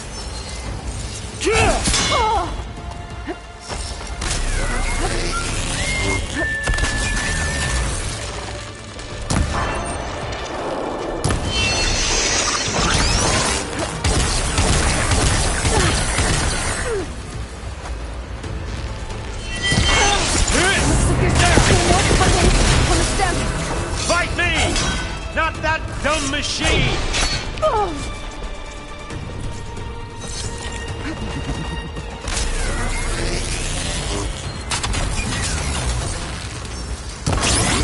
Fight me! Not that dumb machine!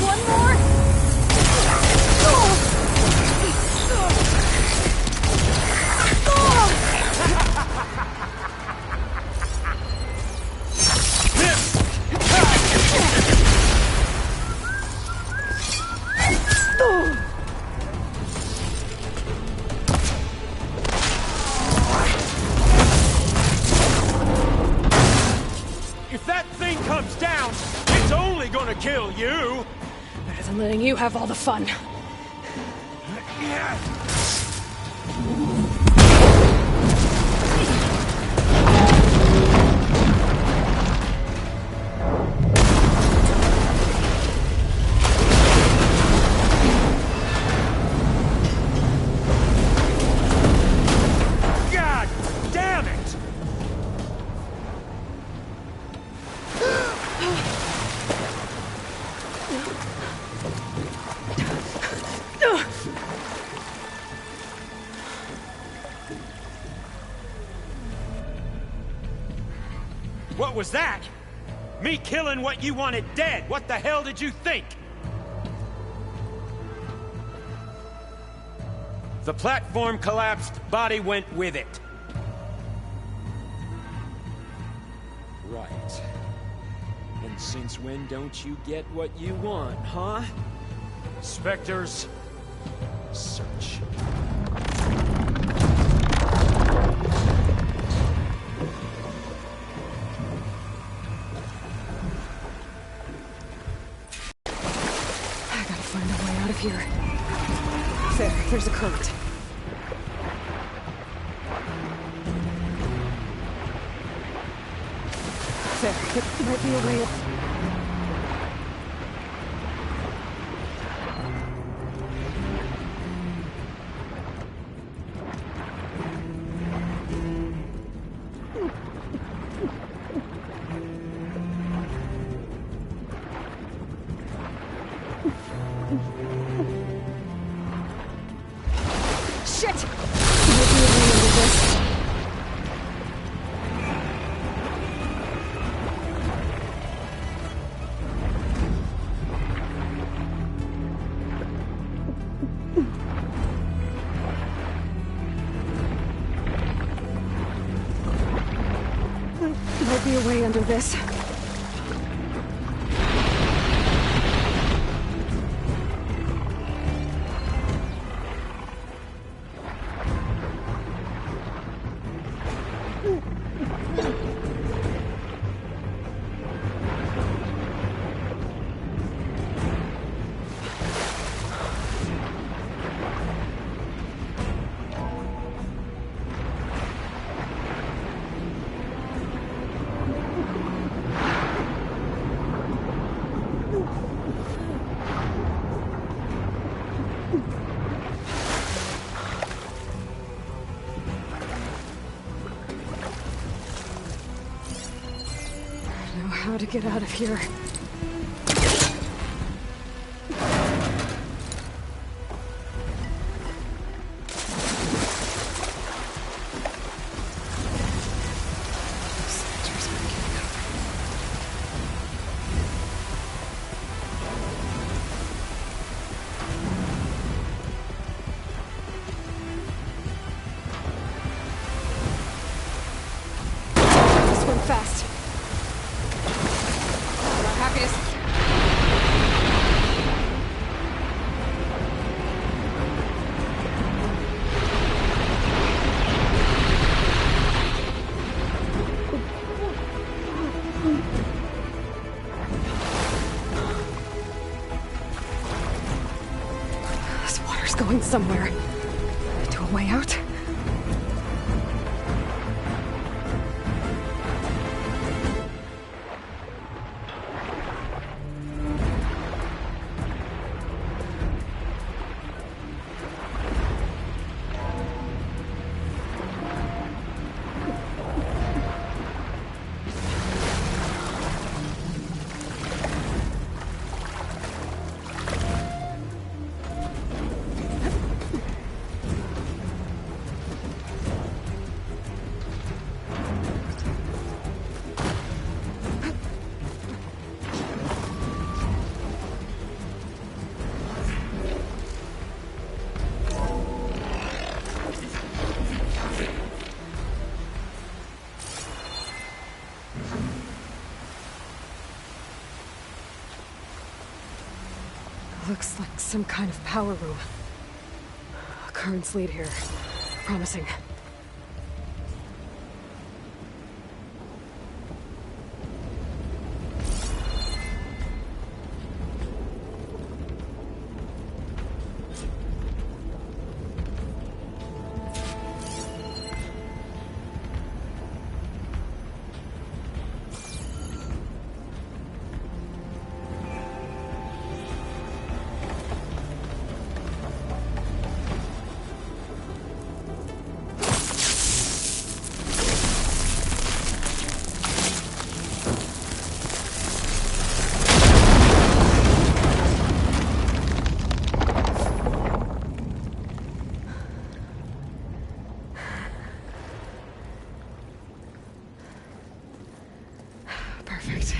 One more. comes down, it's only gonna kill you! Better than letting you have all the fun. God damn it! What was that? Me killing what you wanted dead. What the hell did you think? The platform collapsed, body went with it. Right. And since when don't you get what you want, huh? Spectres, Search. I gotta find a way out of here. There's a current. There might be a way. Shit! Might be a way under this. Might be a way under this. I know how to get out of here. Swim fast. Not happiness. This water's going somewhere. To a way out? Looks like some kind of power room. Currents lead here. Promising. Perfect.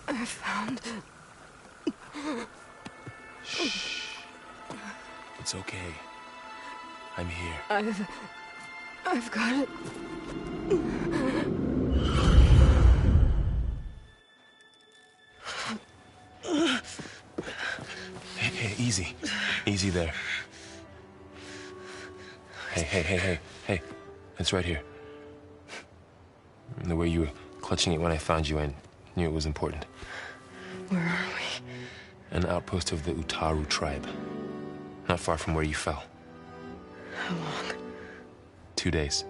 I found... Shh. It's okay. I'm here. I've got it. Hey, easy. Easy there. Hey. It's right here. The way you were clutching it when I found you, I knew it was important. Where are we? An outpost of the Utaru tribe. Not far from where you fell. How long? 2 days.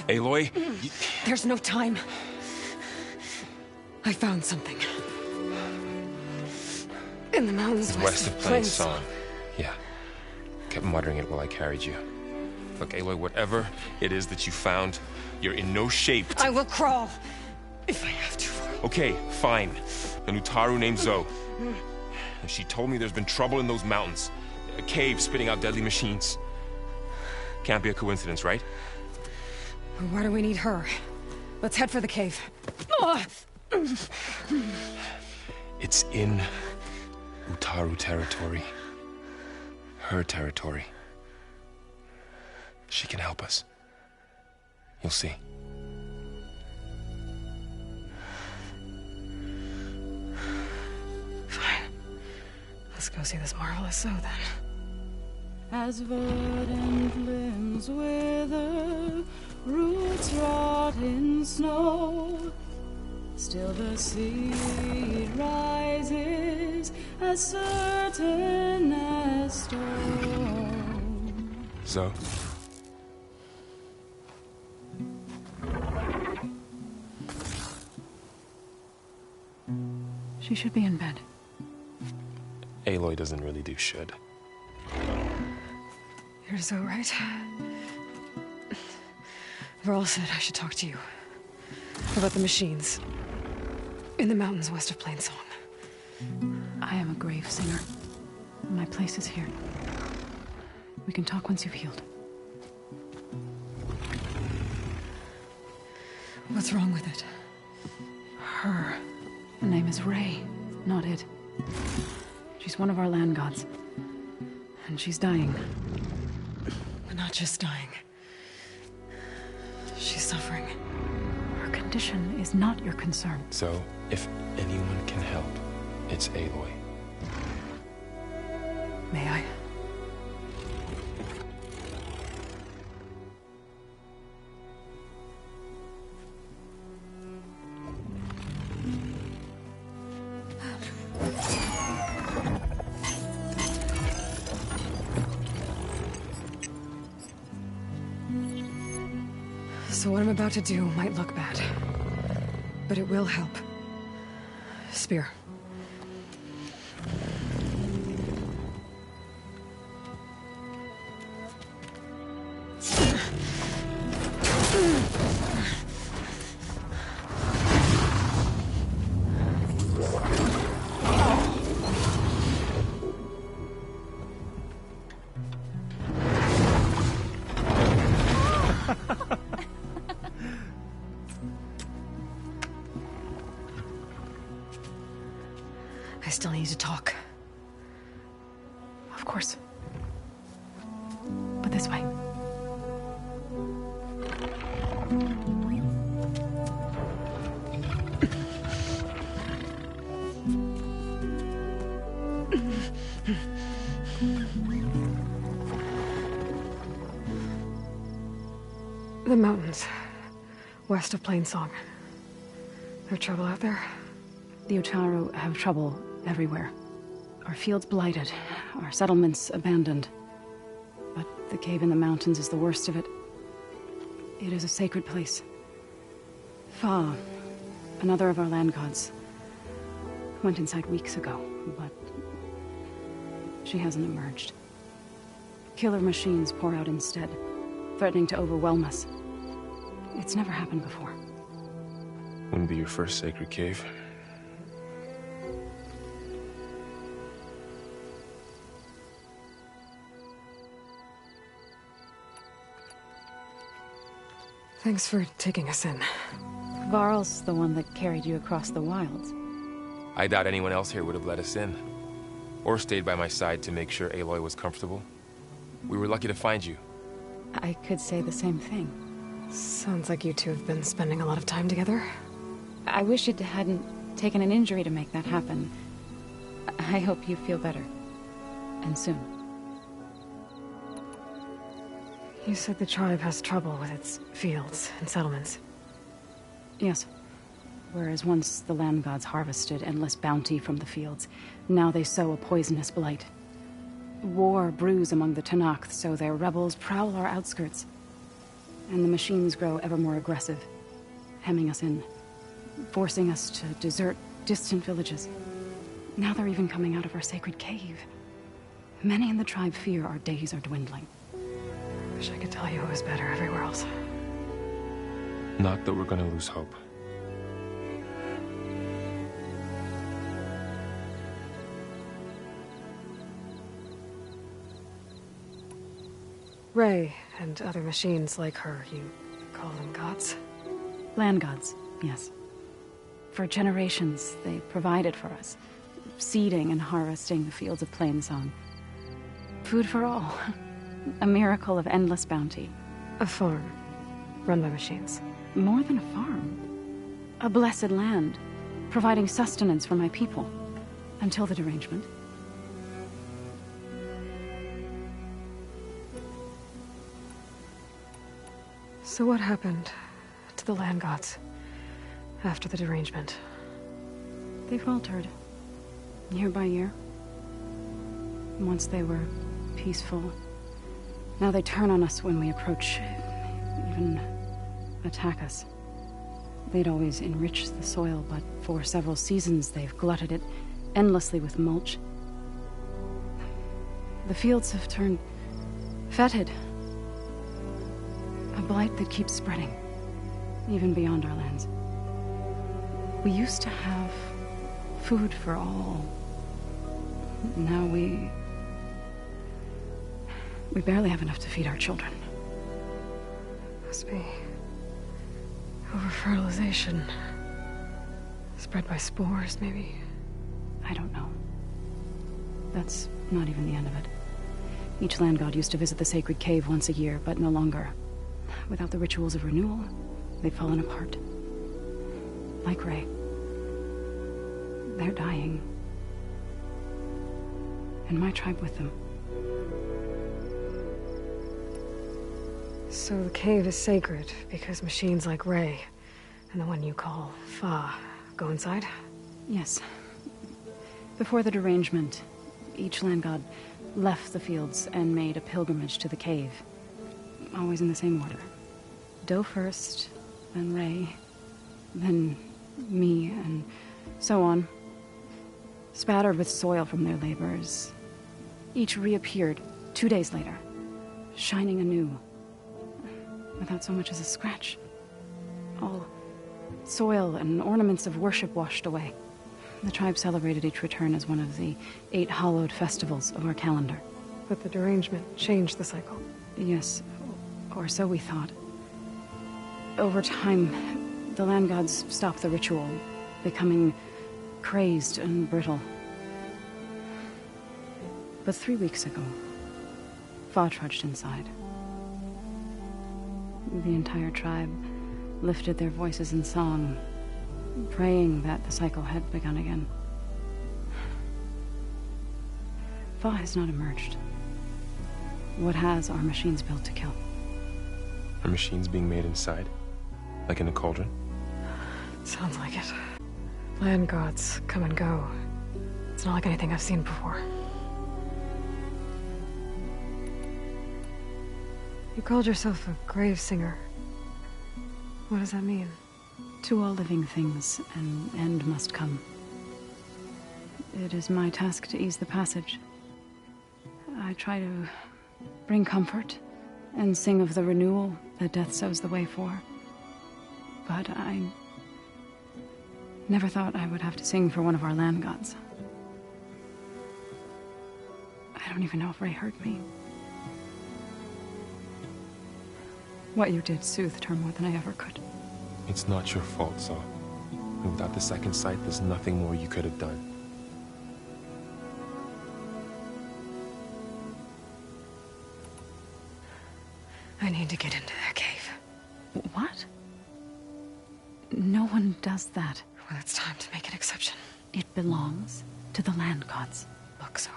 Aloy? There's no time. I found something. In the mountains West of Plains Song. Yeah. Kept muttering it while I carried you. Look, Aloy, whatever it is that you found, you're in no shape to... I will crawl, if I have to. Okay, fine. An Utaru named Zoe. And she told me there's been trouble in those mountains. A cave spitting out deadly machines. Can't be a coincidence, right? Why do we need her? Let's head for the cave. It's in Utaru territory. Her territory. She can help us. You'll see. Fine. Let's go see this marvelous Zoe then. As verdant limbs wither, roots rot in snow, still the seed rises as certain as stone. Zoe? She should be in bed. Aloy doesn't really do should. You're so right. Varl said I should talk to you about the machines in the mountains west of Plainsong. I am a grave singer. My place is here. We can talk once you've healed. What's wrong with it? Her name is Ray, not it. She's one of our land gods. And she's dying. Not just dying. She's suffering. Her condition is not your concern. So, if anyone can help, it's Aloy. May I? So what I'm about to do might look bad, but it will help. Spear. I still need to talk. Of course. But this way. The mountains, west of Plainsong. There trouble out there? The Utaru have trouble everywhere. Our fields blighted, our settlements abandoned. But the cave in the mountains is the worst of it. It is a sacred place. Fa, another of our land gods, went inside weeks ago, but she hasn't emerged. Killer machines pour out instead, threatening to overwhelm us. It's never happened before. Wouldn't be your first sacred cave. Thanks for taking us in. Varl's the one that carried you across the wilds. I doubt anyone else here would have let us in. Or stayed by my side to make sure Aloy was comfortable. We were lucky to find you. I could say the same thing. Sounds like you two have been spending a lot of time together. I wish it hadn't taken an injury to make that happen. I hope you feel better. And soon. You said the tribe has trouble with its fields and settlements. Yes. Whereas once the land gods harvested endless bounty from the fields, now they sow a poisonous blight. War brews among the Tenakth, so their rebels prowl our outskirts. And the machines grow ever more aggressive, hemming us in, forcing us to desert distant villages. Now they're even coming out of our sacred cave. Many in the tribe fear our days are dwindling. Wish I could tell you it was better everywhere else. Not that we're gonna lose hope. Ray and other machines like her, you call them gods? Land gods, yes. For generations, they provided for us, seeding and harvesting the fields of Plainsong. Food for all. A miracle of endless bounty. A farm, run by machines. More than a farm. A blessed land, providing sustenance for my people. Until the derangement. So what happened to the land gods after the derangement? They faltered, year by year. Once they were peaceful. Now they turn on us when we approach, even attack us. They'd always enriched the soil, but for several seasons they've glutted it endlessly with mulch. The fields have turned fetid. A blight that keeps spreading, even beyond our lands. We used to have food for all. Now we barely have enough to feed our children. Must be over-fertilization. Spread by spores, maybe? I don't know. That's not even the end of it. Each land god used to visit the sacred cave once a year, but no longer. Without the rituals of renewal, they've fallen apart. Like Ray. They're dying. And my tribe with them. So the cave is sacred because machines like Ray and the one you call Fa go inside? Yes. Before the derangement, each land god left the fields and made a pilgrimage to the cave. Always in the same order. Do first, then Ray, then me, and so on. Spattered with soil from their labors. Each reappeared 2 days later, shining anew. Without so much as a scratch. All soil and ornaments of worship washed away. The tribe celebrated each return as one of the 8 hallowed festivals of our calendar. But the derangement changed the cycle. Yes, or so we thought. Over time, the land gods stopped the ritual, becoming crazed and brittle. But 3 weeks ago, Fa trudged inside. The entire tribe lifted their voices in song, praying that the cycle had begun again. Fa has not emerged. What has are machines built to kill. Are machines being made inside? Like in a cauldron? Sounds like it. Land gods come and go. It's not like anything I've seen before. You called yourself a grave singer. What does that mean? To all living things, an end must come. It is my task to ease the passage. I try to bring comfort and sing of the renewal that death sows the way for. But I never thought I would have to sing for one of our land gods. I don't even know if Ray heard me. What you did soothed her more than I ever could. It's not your fault, Saw. And without the second sight, there's nothing more you could have done. I need to get into that cave. What? No one does that. Well, it's time to make an exception. It belongs to the land gods. Look, so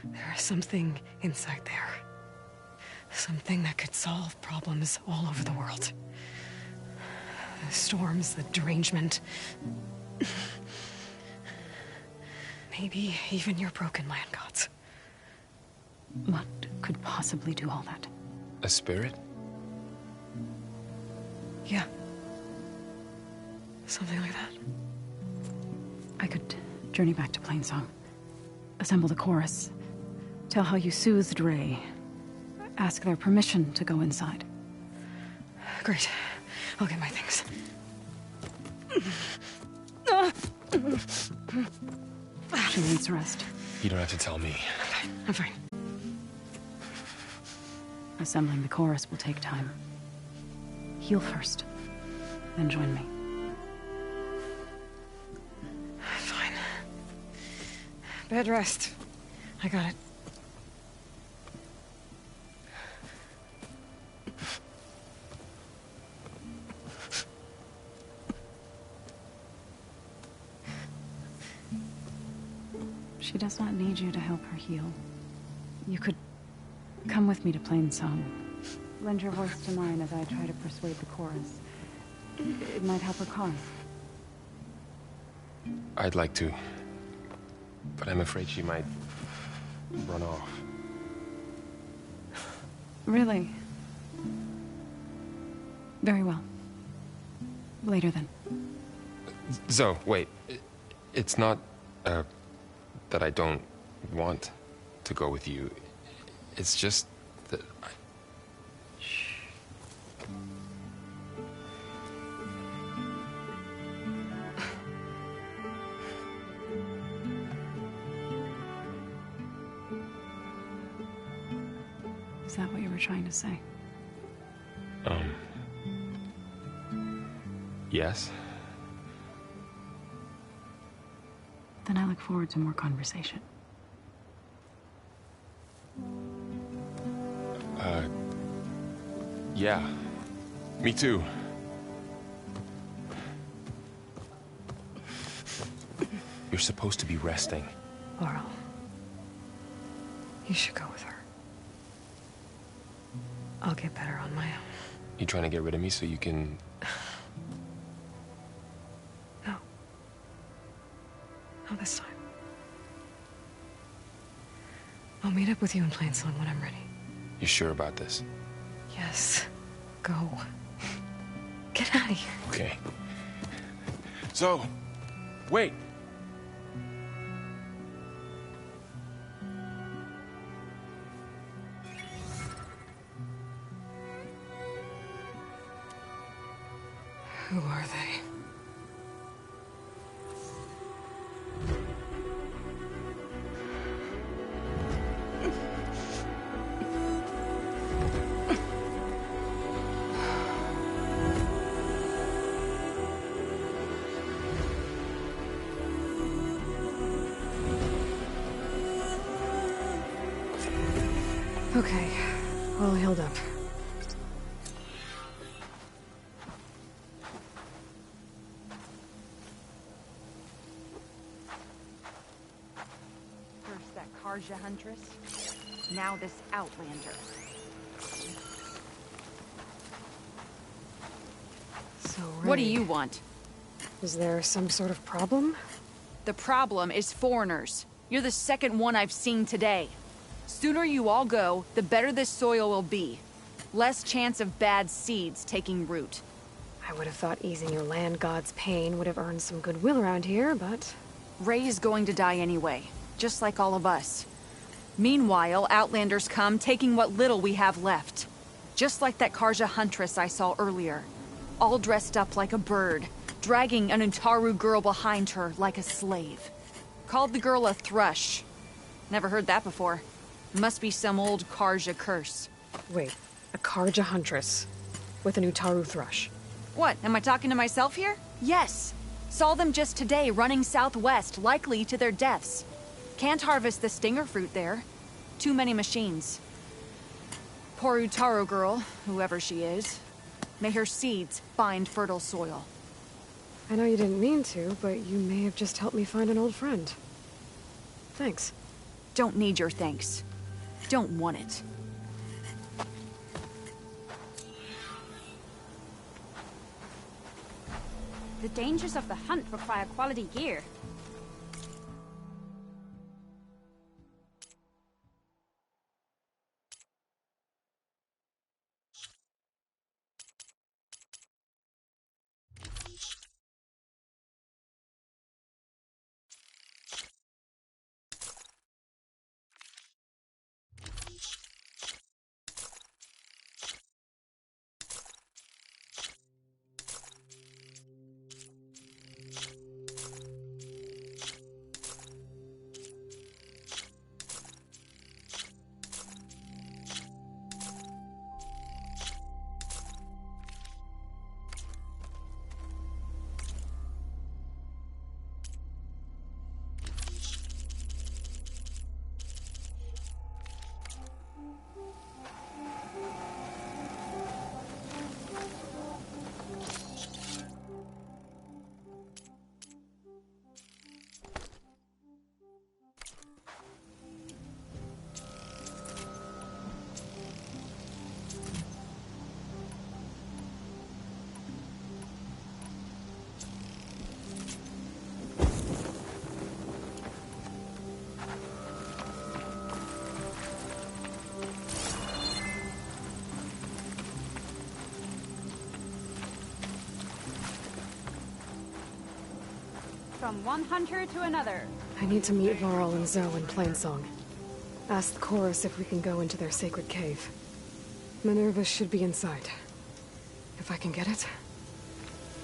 there is something inside there. Something that could solve problems all over the world. The storms, the derangement. Maybe even your broken land gods. What could possibly do all that? A spirit? Yeah. Something like that. I could journey back to Plainsong. Assemble the chorus. Tell how you soothed Ray. Ask their permission to go inside. Great. I'll get my things. She needs rest. You don't have to tell me. I'm fine. Assembling the chorus will take time. Heal first, then join me. Fine. Bed rest. I got it. She does not need you to help her heal. You could come with me to Plainsong. Lend your voice to mine as I try to persuade the chorus. It might help her cause. I'd like to. But I'm afraid she might run off. Really? Very well. Later then. Zoe, wait. It's not, that I don't want to go with you. It's just that I... Shh. Is that what you were trying to say? Yes? Then I look forward to more conversation. Yeah. Me too. You're supposed to be resting. Laurel, you should go with her. I'll get better on my own. You trying to get rid of me so you can... No. Not this time. I'll meet up with you in Plainsong when I'm ready. You sure about this? Yes. Go. Get out of here. Okay. So, wait. Who are they? Okay, all healed up. First that Karja Huntress, now this Outlander. So, What do Ray, you want? is there some sort of problem? The problem is foreigners. You're the second one I've seen today. Sooner you all go, the better this soil will be. Less chance of bad seeds taking root. I would have thought easing your land god's pain would have earned some goodwill around here, but... Ray is going to die anyway, just like all of us. Meanwhile, Outlanders come, taking what little we have left. Just like that Karja Huntress I saw earlier. All dressed up like a bird, dragging an Utaru girl behind her like a slave. Called the girl a thrush. Never heard that before. Must be some old Karja curse. Wait, a Karja Huntress with an Utaru thrush. What, am I talking to myself here? Yes. Saw them just today running southwest, likely to their deaths. Can't harvest the stinger fruit there. Too many machines. Poor Utaru girl, whoever she is. May her seeds find fertile soil. I know you didn't mean to, but you may have just helped me find an old friend. Thanks. Don't need your thanks. Don't want it. The dangers of the hunt require quality gear. From one hunter to another. I need to meet Varl and Zoe in Plainsong. Ask the chorus if we can go into their sacred cave. Minerva should be inside. If I can get it,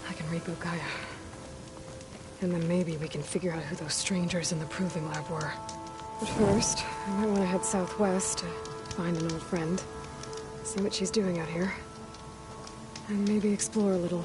I can reboot Gaia. And then maybe we can figure out who those strangers in the proving lab were. But first, I might want to head southwest to find an old friend. See what she's doing out here. And maybe explore a little.